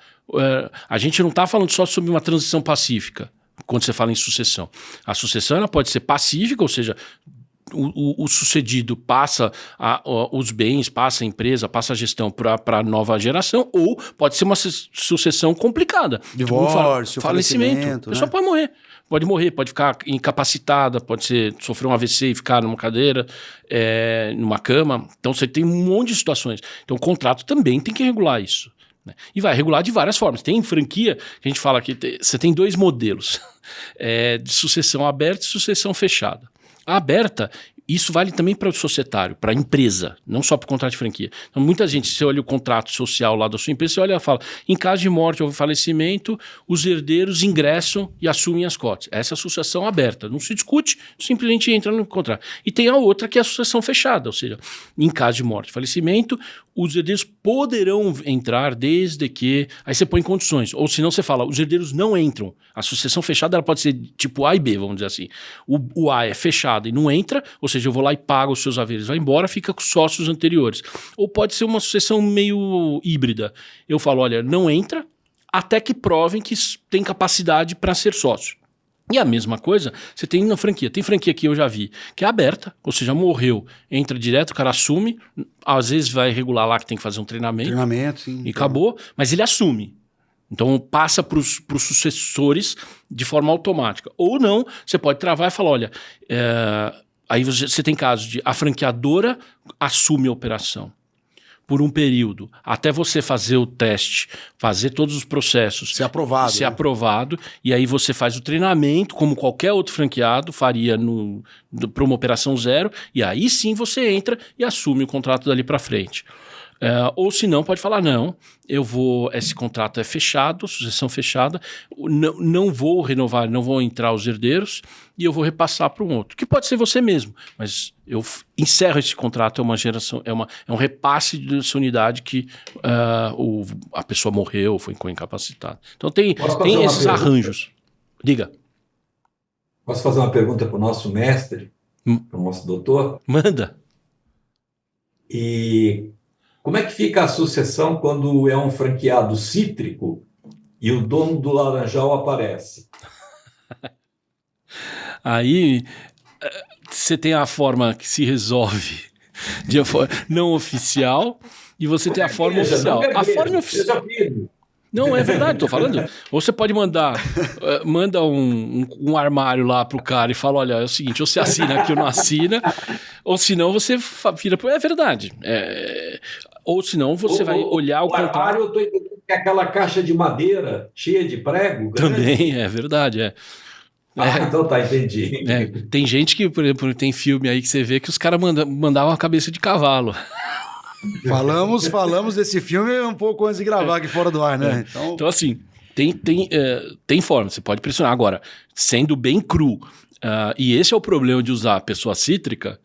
a gente não está falando só sobre uma transição pacífica, quando você fala em sucessão. A sucessão ela pode ser pacífica, ou seja... O sucedido passa os bens, passa a empresa, passa a gestão para a nova geração, ou pode ser uma sucessão complicada. Divórcio, falecimento. A pessoa pode morrer, pode ficar incapacitada, pode sofrer um AVC e ficar numa cadeira, numa cama. Então você tem um monte de situações. Então o contrato também tem que regular isso. Né? E vai regular de várias formas. Tem franquia que a gente fala que você tem 2 modelos, de sucessão aberta e sucessão fechada. A aberta, isso vale também para o societário, para a empresa, não só para o contrato de franquia. Então, muita gente, você olha o contrato social lá da sua empresa, você olha e fala, em caso de morte ou falecimento, os herdeiros ingressam e assumem as cotas. Essa é a sucessão aberta, não se discute, simplesmente entra no contrato. E tem a outra que é a sucessão fechada, ou seja, em caso de morte e falecimento, os herdeiros poderão entrar desde que... Aí você põe condições. Ou senão você fala, os herdeiros não entram. A sucessão fechada ela pode ser tipo A e B, vamos dizer assim. O A é fechado e não entra, ou seja, eu vou lá e pago os seus haveres, vai embora, fica com os sócios anteriores. Ou pode ser uma sucessão meio híbrida. Eu falo, olha, não entra até que provem que tem capacidade para ser sócio. E a mesma coisa você tem na franquia. Tem franquia que eu já vi, que é aberta, ou seja, morreu, entra direto, o cara assume, às vezes vai regular lá que tem que fazer um treinamento. Sim. E acabou, mas ele assume. Então passa para os sucessores de forma automática. Ou não, você pode travar e falar, olha, Aí você tem casos de a franqueadora assume a operação por um período, até você fazer o teste, fazer todos os processos. Ser aprovado. E aí você faz o treinamento, como qualquer outro franqueado faria para uma operação zero, e aí sim você entra e assume o contrato dali para frente. Ou se não, pode falar, não, esse contrato é fechado, sucessão fechada, não vou renovar, não vão entrar os herdeiros e eu vou repassar para um outro, que pode ser você mesmo, mas eu encerro esse contrato, é um repasse dessa unidade que a pessoa morreu, foi incapacitado. Então tem esses arranjos. Diga. Posso fazer uma pergunta para o nosso mestre, para o nosso doutor? Manda. E como é que fica a sucessão quando é um franqueado cítrico e o dono do laranjal aparece? Aí você tem a forma que se resolve de não oficial e você tem a forma oficial. A forma oficial. Não, é verdade, tô falando. Ou você pode manda um armário lá pro cara e fala, olha, é o seguinte, ou você assina aqui ou não assina, ou senão você vira pro... É verdade. Ou senão você vai olhar o contrato... armário, eu tô entendendo que é aquela caixa de madeira cheia de prego. Também, é verdade, então tá, entendi. Tem gente que, por exemplo, tem filme aí que você vê que os caras mandavam a cabeça de cavalo. Falamos desse filme um pouco antes de gravar aqui fora do ar, né? Então assim, tem forma, você pode pressionar. Agora, sendo bem cru, e esse é o problema de usar a pessoa cítrica,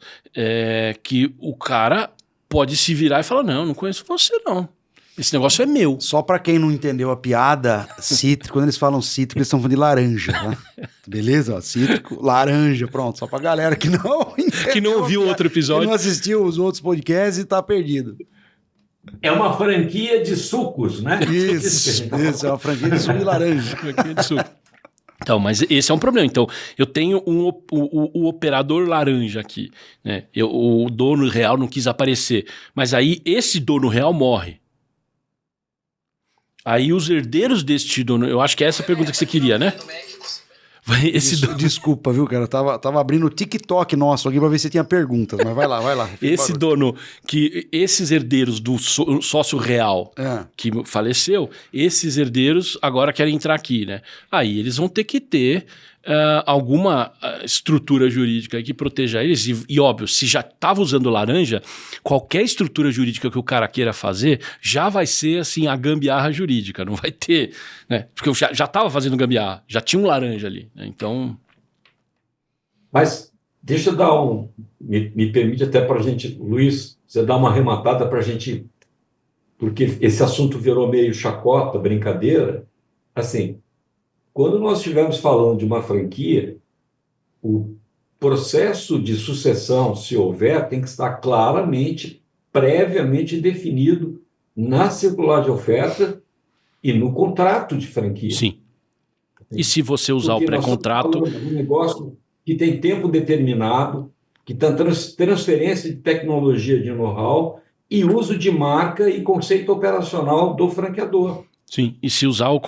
que o cara pode se virar e falar, não conheço você não. Esse negócio é meu. Só pra quem não entendeu a piada, cítrico, quando eles falam cítrico, eles estão falando de laranja, né? Beleza? Ó, cítrico, laranja, pronto. Só pra galera que não entendeu. Que não ouviu outro episódio. Que não assistiu os outros podcasts e tá perdido. É uma franquia de sucos, né? Isso, é uma franquia de suco de laranja. Franquia de suco. Então, mas esse é um problema. Então, eu tenho o operador laranja aqui, né? O dono real não quis aparecer. Mas aí, esse dono real morre. Aí os herdeiros deste dono... Eu acho que é essa a pergunta que você queria, né? Desculpa, viu, cara? Eu tava abrindo o TikTok nosso aqui pra ver se tinha perguntas, mas vai lá. Esse dono, esses herdeiros do sócio real que faleceu, esses herdeiros agora querem entrar aqui, né? Aí eles vão ter que ter alguma estrutura jurídica que proteja eles. E óbvio, se já estava usando laranja, qualquer estrutura jurídica que o cara queira fazer já vai ser assim a gambiarra jurídica, não vai ter, né? Porque eu já estava fazendo gambiarra, já tinha um laranja ali, né? Então... Mas deixa eu dar me permite até para a gente, Luiz, você dar uma arrematada para a gente, porque esse assunto virou meio chacota, brincadeira, assim... Quando nós estivermos falando de uma franquia, o processo de sucessão, se houver, tem que estar claramente, previamente definido na circular de oferta e no contrato de franquia. Sim. E se você usar o pré-contrato... Nós estamos falando de um negócio que tem tempo determinado, que tem transferência de tecnologia de know-how e uso de marca e conceito operacional do franqueador. Sim, e se usar o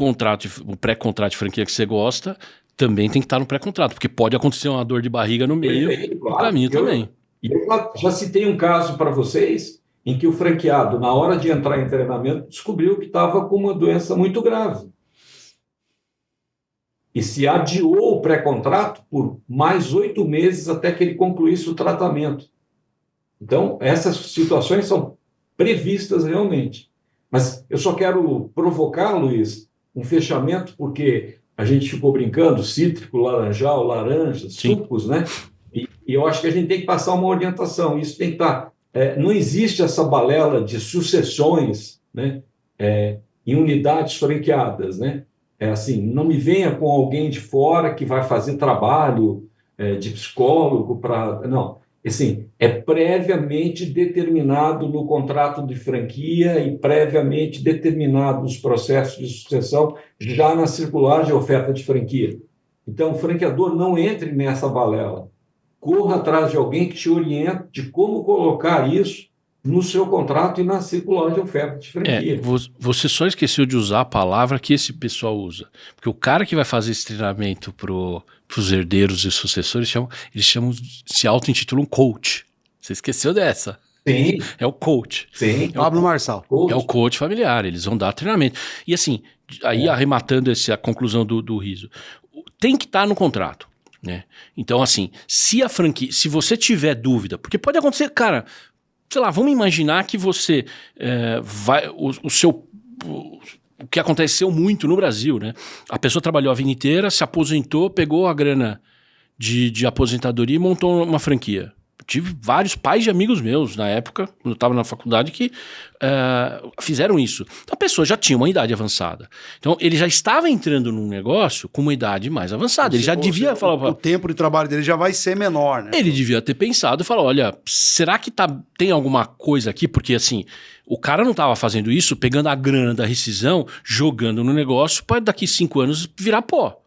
pré-contrato de franquia que você gosta, também tem que estar no pré-contrato, porque pode acontecer uma dor de barriga no meio, claro. Para mim também. Eu já citei um caso para vocês em que o franqueado, na hora de entrar em treinamento, descobriu que estava com uma doença muito grave. E se adiou o pré-contrato por mais 8 meses até que ele concluísse o tratamento. Então, essas situações são previstas realmente. Mas eu só quero provocar, Luiz, um fechamento, porque a gente ficou brincando, cítrico, laranjal, laranjas, sucos, né? E eu acho que a gente tem que passar uma orientação. Isso tem que estar... não existe essa balela de sucessões, né? Em unidades franqueadas, né? Assim, não me venha com alguém de fora que vai fazer trabalho de psicólogo para... Não. Assim, é previamente determinado no contrato de franquia e previamente determinado nos processos de sucessão já na circular de oferta de franquia. Então, o franqueador não entre nessa balela. Corra atrás de alguém que te oriente de como colocar isso no seu contrato e na circular de oferta de franquia. Você só esqueceu de usar a palavra que esse pessoal usa. Porque o cara que vai fazer esse treinamento pro os herdeiros e sucessores, se auto-intitulam coach. Você esqueceu dessa? Sim. É o coach. Sim. Pablo Marçal. É o coach familiar, eles vão dar treinamento. E assim, aí arrematando a conclusão do Riso, tem que estar no contrato, né? Então assim, se você tiver dúvida, porque pode acontecer, cara, sei lá, vamos imaginar que você o que aconteceu muito no Brasil, né? A pessoa trabalhou a vida inteira, se aposentou, pegou a grana de aposentadoria e montou uma franquia. Tive vários pais de amigos meus na época, quando eu estava na faculdade, que fizeram isso. Então a pessoa já tinha uma idade avançada. Então ele já estava entrando num negócio com uma idade mais avançada. Ele já devia falar... O tempo de trabalho dele já vai ser menor, né? Ele devia ter pensado e falar, olha, será que tem alguma coisa aqui? Porque assim, o cara não estava fazendo isso, pegando a grana da rescisão, jogando no negócio para daqui 5 anos virar pó.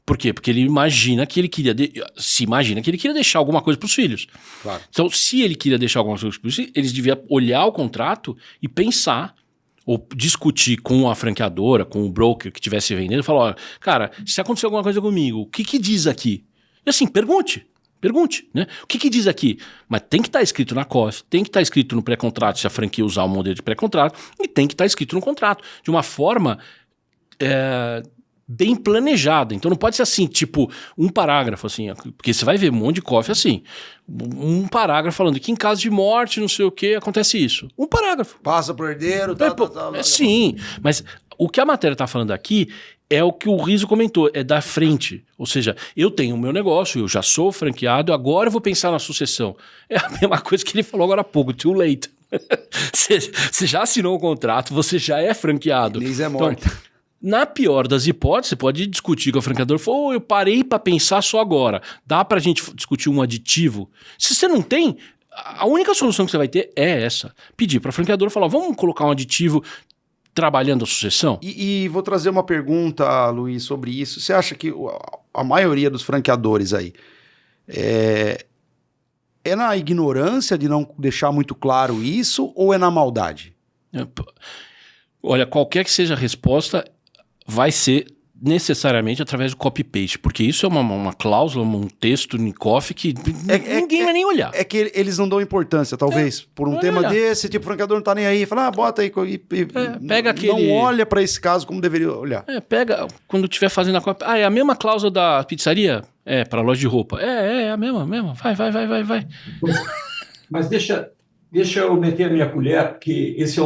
Por quê? Porque ele imagina que ele queria deixar alguma coisa para os filhos. Claro. Então, se ele queria deixar alguma coisa para os filhos, eles deviam olhar o contrato e pensar, ou discutir com a franqueadora, com o broker que estivesse vendendo, e falar, olha, cara, se acontecer alguma coisa comigo, o que diz aqui? E assim, pergunte, né? O que diz aqui? Mas tem que estar escrito na COF, tem que estar escrito no pré-contrato, se a franquia usar o modelo de pré-contrato, e tem que estar escrito no contrato, de uma forma... bem planejada. Então não pode ser assim, tipo, um parágrafo assim, porque você vai ver um monte de COF assim, um parágrafo falando que em caso de morte, não sei o que, acontece isso. Um parágrafo. Passa pro herdeiro, sim, mas o que a matéria tá falando aqui é o que o Riso comentou, é da frente. Ou seja, eu tenho o meu negócio, eu já sou franqueado, agora eu vou pensar na sucessão. É a mesma coisa que ele falou agora há pouco, too late. Você já assinou o contrato, você já é franqueado. Inês é morta. Então, na pior das hipóteses, você pode discutir com o franqueador, falar, eu parei para pensar só agora. Dá pra gente discutir um aditivo? Se você não tem, a única solução que você vai ter é essa. Pedir para o franqueador falar, vamos colocar um aditivo trabalhando a sucessão? E vou trazer uma pergunta, Luiz, sobre isso. Você acha que a maioria dos franqueadores aí é na ignorância de não deixar muito claro isso ou é na maldade? Olha, qualquer que seja a resposta, vai ser necessariamente através do copy-paste, porque isso é uma cláusula, um texto em COF que ninguém vai nem olhar. É que eles não dão importância, talvez, por um tema desse, tipo, o franqueador não tá nem aí, fala, bota aí, pega aquele... Não olha para esse caso como deveria olhar. Pega, quando estiver fazendo a copy, é a mesma cláusula da pizzaria? Para loja de roupa. É a mesma, vai. Mas deixa eu meter a minha colher, porque esse é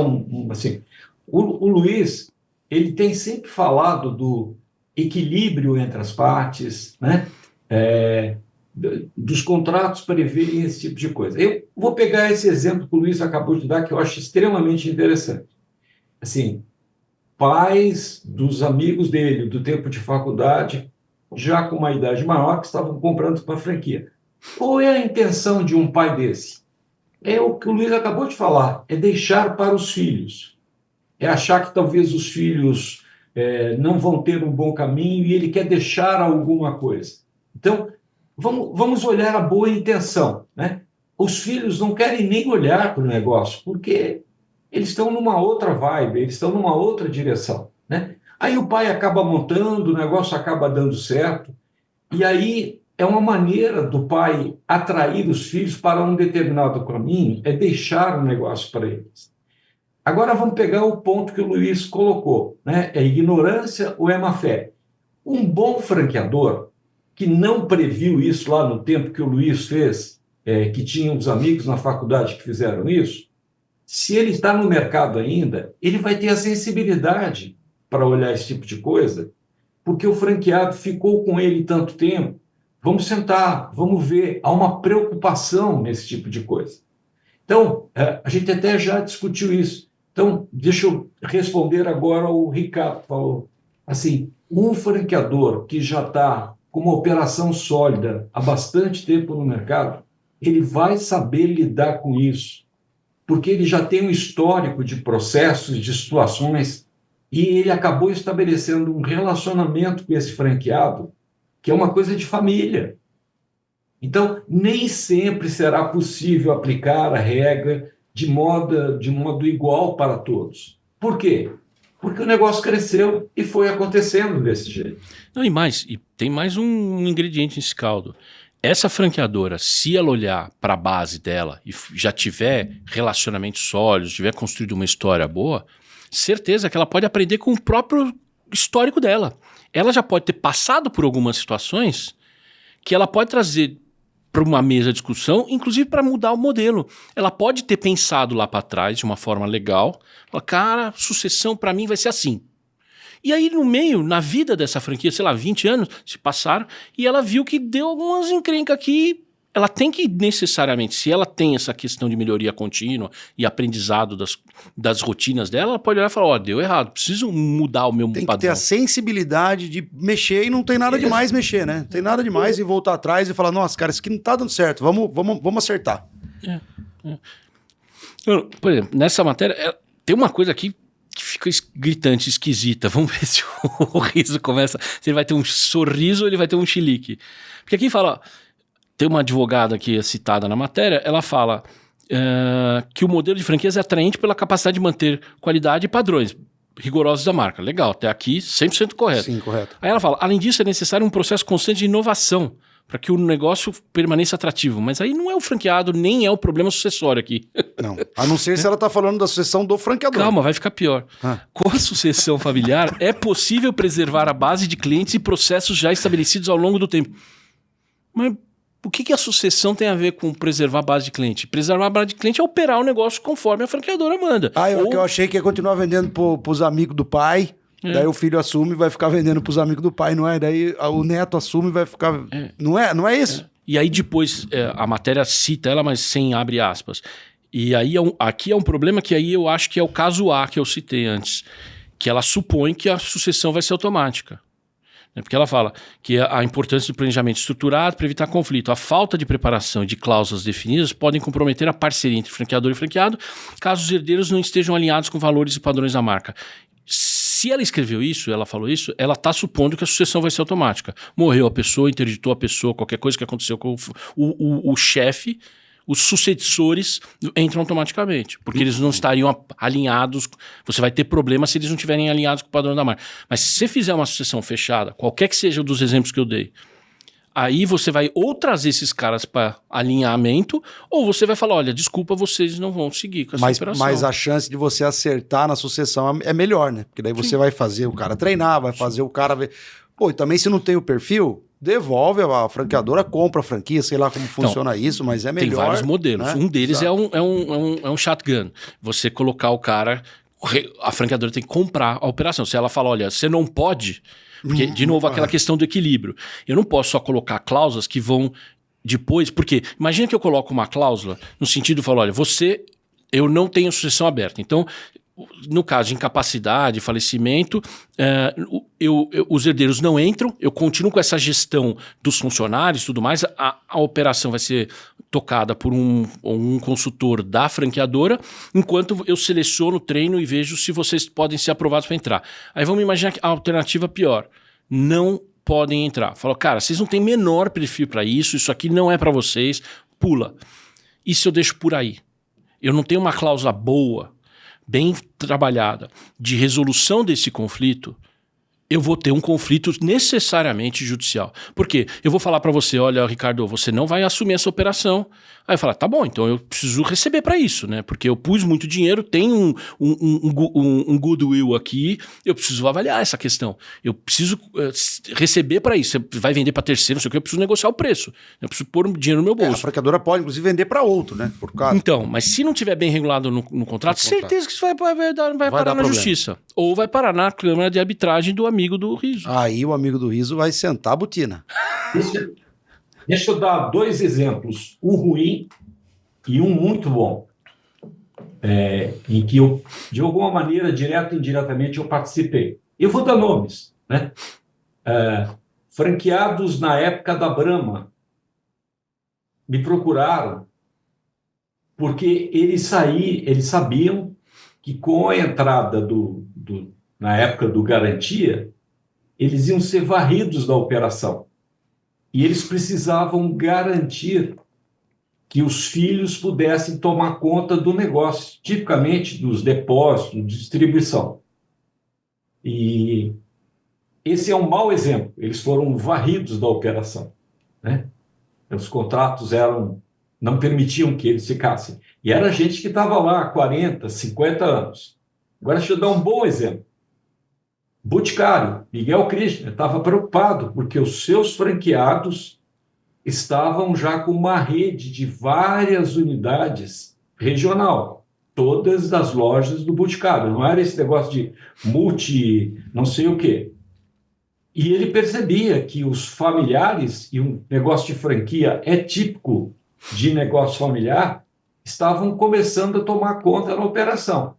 assim, o Luiz, ele tem sempre falado do equilíbrio entre as partes, né? Dos contratos preverem esse tipo de coisa. Eu vou pegar esse exemplo que o Luiz acabou de dar, que eu acho extremamente interessante. Assim, pais dos amigos dele, do tempo de faculdade, já com uma idade maior, que estavam comprando uma franquia. Qual é a intenção de um pai desse? É o que o Luiz acabou de falar, é deixar para os filhos. É achar que talvez os filhos não vão ter um bom caminho e ele quer deixar alguma coisa. Então, vamos olhar a boa intenção, né? Os filhos não querem nem olhar para o negócio, porque eles estão numa outra vibe, eles estão numa outra direção, né? Aí o pai acaba montando, o negócio acaba dando certo, e aí é uma maneira do pai atrair os filhos para um determinado caminho, é deixar o negócio para eles. Agora vamos pegar o ponto que o Luiz colocou, né? É ignorância ou é má fé? Um bom franqueador que não previu isso lá no tempo que o Luiz fez, que tinha uns amigos na faculdade que fizeram isso, se ele está no mercado ainda, ele vai ter a sensibilidade para olhar esse tipo de coisa, porque o franqueado ficou com ele tanto tempo. Vamos sentar, vamos ver, há uma preocupação nesse tipo de coisa. Então, a gente até já discutiu isso. Então, deixa eu responder agora ao Ricardo, falou assim, um franqueador que já está com uma operação sólida há bastante tempo no mercado, ele vai saber lidar com isso, porque ele já tem um histórico de processos, de situações, e ele acabou estabelecendo um relacionamento com esse franqueado, que é uma coisa de família. Então, nem sempre será possível aplicar a regra de modo igual para todos. Por quê? porque o negócio cresceu e foi acontecendo desse jeito. Não, e tem mais um ingrediente nesse caldo. Essa franqueadora, se ela olhar para a base dela e já tiver relacionamentos sólidos, tiver construído uma história boa, certeza que ela pode aprender com o próprio histórico dela. Ela já pode ter passado por algumas situações que ela pode trazer para uma mesa de discussão, inclusive para mudar o modelo. Ela pode ter pensado lá para trás de uma forma legal, falar, cara, sucessão para mim vai ser assim. E aí no meio, na vida dessa franquia, sei lá, 20 anos se passaram, e ela viu que deu algumas encrencas aqui. Ela tem que necessariamente, se ela tem essa questão de melhoria contínua e aprendizado das rotinas dela, ela pode olhar e falar, deu errado, preciso mudar o meu padrão. Tem que ter a sensibilidade de mexer e não tem nada demais mexer, né? Não tem nada demais e voltar atrás e falar, nossa, cara, isso aqui não tá dando certo, vamos acertar. Por exemplo, nessa matéria, tem uma coisa aqui que fica gritante, esquisita. Vamos ver se o riso começa, se ele vai ter um sorriso ou ele vai ter um chilique. Porque aqui fala... Tem uma advogada aqui citada na matéria, ela fala que o modelo de franquias é atraente pela capacidade de manter qualidade e padrões rigorosos da marca. Legal, até aqui 100% correto. Sim, correto. Aí ela fala, além disso é necessário um processo constante de inovação para que o negócio permaneça atrativo. Mas aí não é o franqueado, nem é o problema sucessório aqui. Não, a não ser se ela está falando da sucessão do franqueador. Calma, vai ficar pior. Com a sucessão familiar, é possível preservar a base de clientes e processos já estabelecidos ao longo do tempo. Mas... o que a sucessão tem a ver com preservar a base de cliente? Preservar a base de cliente é operar o negócio conforme a franqueadora manda. Eu achei que ia continuar vendendo pros amigos do pai, daí o filho assume e vai ficar vendendo pros amigos do pai, não é? Daí o neto assume e vai ficar... Não é isso? E aí depois a matéria cita ela, mas sem abre aspas. E aí aqui é um problema que aí eu acho que é o caso A que eu citei antes, que ela supõe que a sucessão vai ser automática. Porque ela fala que a importância do planejamento estruturado para evitar conflito. A falta de preparação e de cláusulas definidas podem comprometer a parceria entre franqueador e franqueado, caso os herdeiros não estejam alinhados com valores e padrões da marca. Se ela escreveu isso, ela falou isso, ela está supondo que a sucessão vai ser automática. Morreu a pessoa, interditou a pessoa, qualquer coisa que aconteceu com o chefe, os sucessores entram automaticamente, porque eles não estariam alinhados. Você vai ter problema se eles não estiverem alinhados com o padrão da marca. Mas se você fizer uma sucessão fechada, qualquer que seja um dos exemplos que eu dei, aí você vai ou trazer esses caras para alinhamento, ou você vai falar, olha, desculpa, vocês não vão seguir com essa operação. Mas a chance de você acertar na sucessão é melhor, né? Porque daí você vai fazer o cara treinar, vai fazer o cara ver... Pô, e também se não tem o perfil... devolve, a franqueadora compra a franquia, sei lá como funciona isso, mas é melhor. Tem vários modelos. Né? Um deles é um shotgun. Você colocar o cara, a franqueadora tem que comprar a operação. Se ela fala, olha, você não pode, porque, de novo, aquela questão do equilíbrio. Eu não posso só colocar cláusulas que vão depois, porque imagina que eu coloco uma cláusula no sentido de falar, olha, eu não tenho sucessão aberta. Então, no caso de incapacidade, falecimento, os herdeiros não entram, eu continuo com essa gestão dos funcionários e tudo mais, a operação vai ser tocada por um consultor da franqueadora, enquanto eu seleciono, treino e vejo se vocês podem ser aprovados para entrar. Aí vamos imaginar a alternativa pior, não podem entrar. Fala, cara, vocês não têm menor perfil para isso aqui não é para vocês, pula. Isso eu deixo por aí. Eu não tenho uma cláusula boa, bem trabalhada, de resolução desse conflito, eu vou ter um conflito necessariamente judicial. Por quê? Eu vou falar para você, olha, Ricardo, você não vai assumir essa operação. Aí eu falo, tá bom, então eu preciso receber para isso, né? Porque eu pus muito dinheiro, tem um goodwill aqui, eu preciso avaliar essa questão. Eu preciso receber para isso. Você vai vender para terceiro, não sei o que, eu preciso negociar o preço. Eu preciso pôr dinheiro no meu bolso. A franqueadora pode, inclusive, vender para outro, né? Por caso. Então, mas se não tiver bem regulado no contrato, certeza que isso vai parar na justiça. Ou vai parar na Câmara de Arbitragem do amigo do Riso. Aí o amigo do Riso vai sentar a botina. Deixa eu dar 2 exemplos, um ruim e um muito bom, em que eu, de alguma maneira, direto ou indiretamente, eu participei. Eu vou dar nomes, né? Franqueados na época da Brahma me procuraram porque eles sabiam que com a entrada na época do Garantia, eles iam ser varridos da operação. E eles precisavam garantir que os filhos pudessem tomar conta do negócio, tipicamente dos depósitos, distribuição. E esse é um mau exemplo. Eles foram varridos da operação, né? Os contratos não permitiam que eles ficassem. E era gente que estava lá há 40, 50 anos. Agora, deixa eu dar um bom exemplo. Boticário, Miguel Krishner, estava preocupado porque os seus franqueados estavam já com uma rede de várias unidades regional, todas das lojas do Boticário. Não era esse negócio de multi, não sei o quê. E ele percebia que os familiares, e um negócio de franquia é típico de negócio familiar, estavam começando a tomar conta da operação.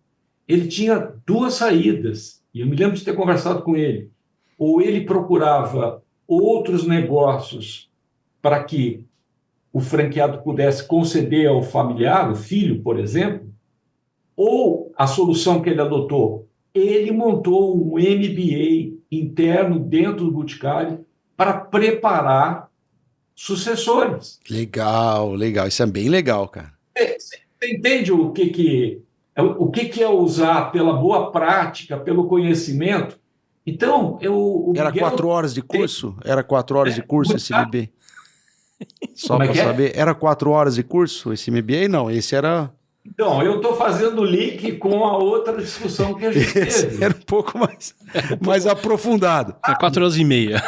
Ele tinha duas saídas, e eu me lembro de ter conversado com ele. Ou ele procurava outros negócios para que o franqueado pudesse conceder ao familiar, o filho, por exemplo, ou a solução que ele adotou, ele montou um MBA interno dentro do Boticário para preparar sucessores. Legal, legal. Isso é bem legal, cara. Você entende o que é usar pela boa prática, pelo conhecimento? Então, Era 4 horas de curso? Era 4 horas de curso esse MBA? Só para saber. Era 4 horas de curso esse MBA? Não, esse era... Então, eu estou fazendo link com a outra discussão que a gente teve. Era um pouco mais aprofundado. É 4 horas e meia.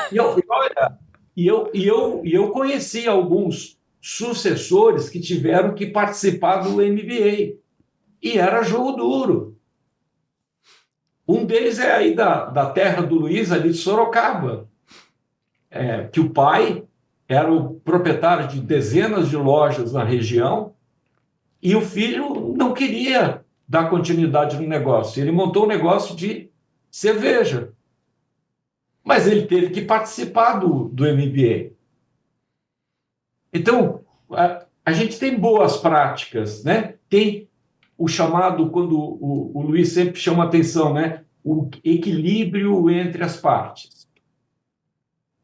E eu conheci alguns sucessores que tiveram que participar do MBA. E era jogo duro. Um deles é aí da terra do Luiz, ali de Sorocaba, que o pai era o proprietário de dezenas de lojas na região, e o filho não queria dar continuidade no negócio. Ele montou um negócio de cerveja. Mas ele teve que participar do MBA. Então, a gente tem boas práticas, né? Tem o chamado, quando o Luiz sempre chama atenção, né? O equilíbrio entre as partes.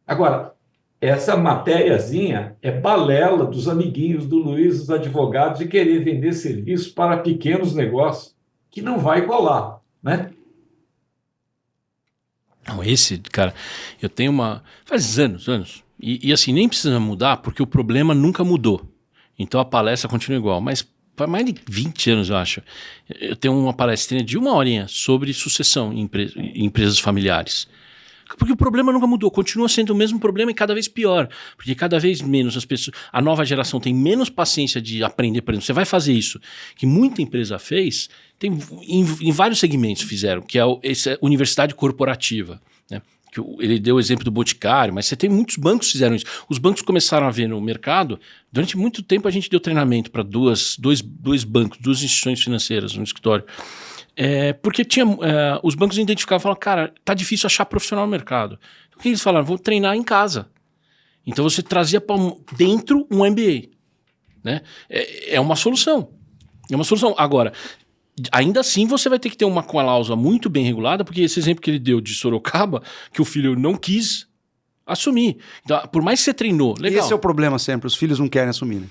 Agora, essa matériazinha é balela dos amiguinhos do Luiz, dos advogados, de querer vender serviço para pequenos negócios, que não vai colar, né? Não, cara, eu tenho faz anos, e assim, nem precisa mudar, porque o problema nunca mudou. Então a palestra continua igual, mas faz mais de 20 anos, eu acho. Eu tenho uma palestrinha de 1 horinha sobre sucessão em empresas familiares. Porque o problema nunca mudou, continua sendo o mesmo problema e cada vez pior. Porque cada vez menos a nova geração tem menos paciência de aprender. Por exemplo, você vai fazer isso, que muita empresa fez, em vários segmentos fizeram, que é essa universidade corporativa, né? Que ele deu o exemplo do Boticário, mas você tem muitos bancos que fizeram isso. Os bancos começaram a ver no mercado, durante muito tempo a gente deu treinamento para dois bancos, 2 instituições financeiras no escritório. Porque os bancos identificavam e falavam, cara, tá difícil achar profissional no mercado. Então, o que eles falaram? Vou treinar em casa. Então você trazia para dentro um MBA. Né? É uma solução. É uma solução. Agora, ainda assim você vai ter que ter uma cláusula muito bem regulada, porque esse exemplo que ele deu de Sorocaba, que o filho não quis assumir. Então, por mais que você treinou, legal. Esse é o problema sempre, os filhos não querem assumir, né?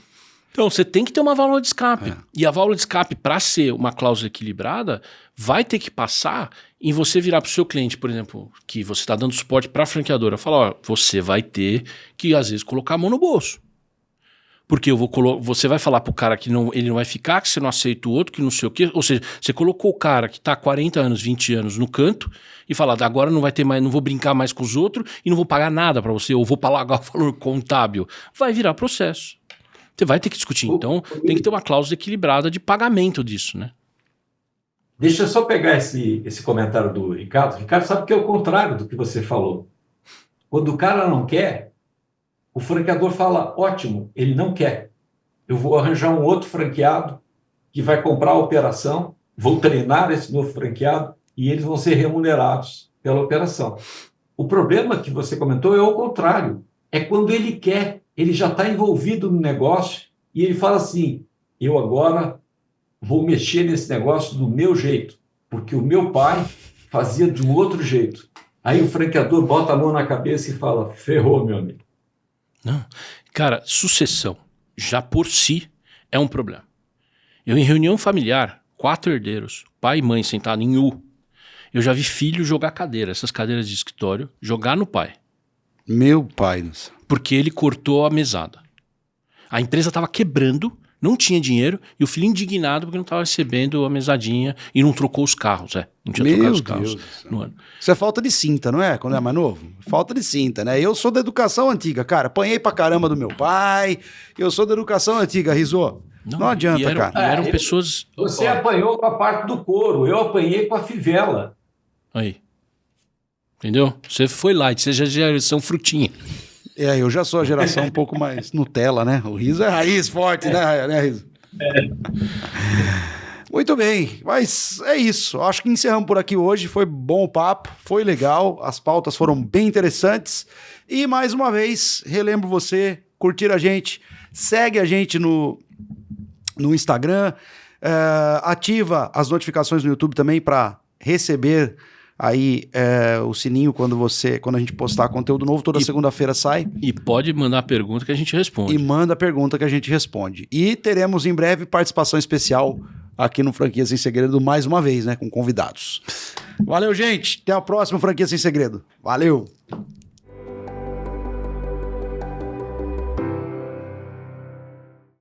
Então, você tem que ter uma válvula de escape. E a válvula de escape, para ser uma cláusula equilibrada, vai ter que passar em você virar para o seu cliente, por exemplo, que você está dando suporte para a franqueadora, falar, você vai ter que, às vezes, colocar a mão no bolso. Porque você vai falar para o cara que ele não vai ficar, que você não aceita o outro, que não sei o quê. Ou seja, você colocou o cara que está há 40 anos, 20 anos no canto e fala, agora não vai ter mais, não vou brincar mais com os outros e não vou pagar nada para você, ou vou pagar o valor contábil. Vai virar processo. Você vai ter que discutir. Então, tem que ter uma cláusula equilibrada de pagamento disso, né? Deixa eu só pegar esse comentário do Ricardo. O Ricardo sabe que é o contrário do que você falou. Quando o cara não quer, o franqueador fala, ótimo, ele não quer. Eu vou arranjar um outro franqueado que vai comprar a operação, vou treinar esse novo franqueado e eles vão ser remunerados pela operação. O problema que você comentou é o contrário. É quando ele quer. Ele já está envolvido no negócio e ele fala assim, eu agora vou mexer nesse negócio do meu jeito, porque o meu pai fazia de um outro jeito. Aí o franqueador bota a mão na cabeça e fala, ferrou, meu amigo. Não. Cara, sucessão, já por si, é um problema. Eu, em reunião familiar, 4 herdeiros, pai e mãe sentados em U, Eu já vi filho jogar cadeira, essas cadeiras de escritório, jogar no pai. Meu pai. Porque ele cortou a mesada. A empresa estava quebrando, não tinha dinheiro, e o filho indignado porque não estava recebendo a mesadinha e não trocou os carros, Não tinha trocado os carros no ano. Isso é falta de cinta, não é? Quando é mais novo? Falta de cinta, né? Eu sou da educação antiga, cara. Apanhei pra caramba do meu pai. Eu sou da educação antiga, Rizô. Não adianta, cara. E eram pessoas... Você apanhou com a parte do couro, eu apanhei com a fivela. Aí. Entendeu? Você foi light, você já é geração frutinha. Eu já sou a geração um pouco mais Nutella, né? O Riso é raiz forte, né, Riso? Muito bem, mas é isso. Acho que encerramos por aqui hoje. Foi bom o papo, foi legal. As pautas foram bem interessantes. E mais uma vez, relembro você, curtir a gente, segue a gente no Instagram, ativa as notificações no YouTube também para receber aí o sininho quando a gente postar conteúdo novo. Toda segunda-feira sai. E pode mandar pergunta que a gente responde. E manda pergunta que a gente responde. E teremos em breve participação especial aqui no Franquia Sem Segredo mais uma vez, né? Com convidados. Valeu, gente. Até a próxima Franquia Sem Segredo. Valeu.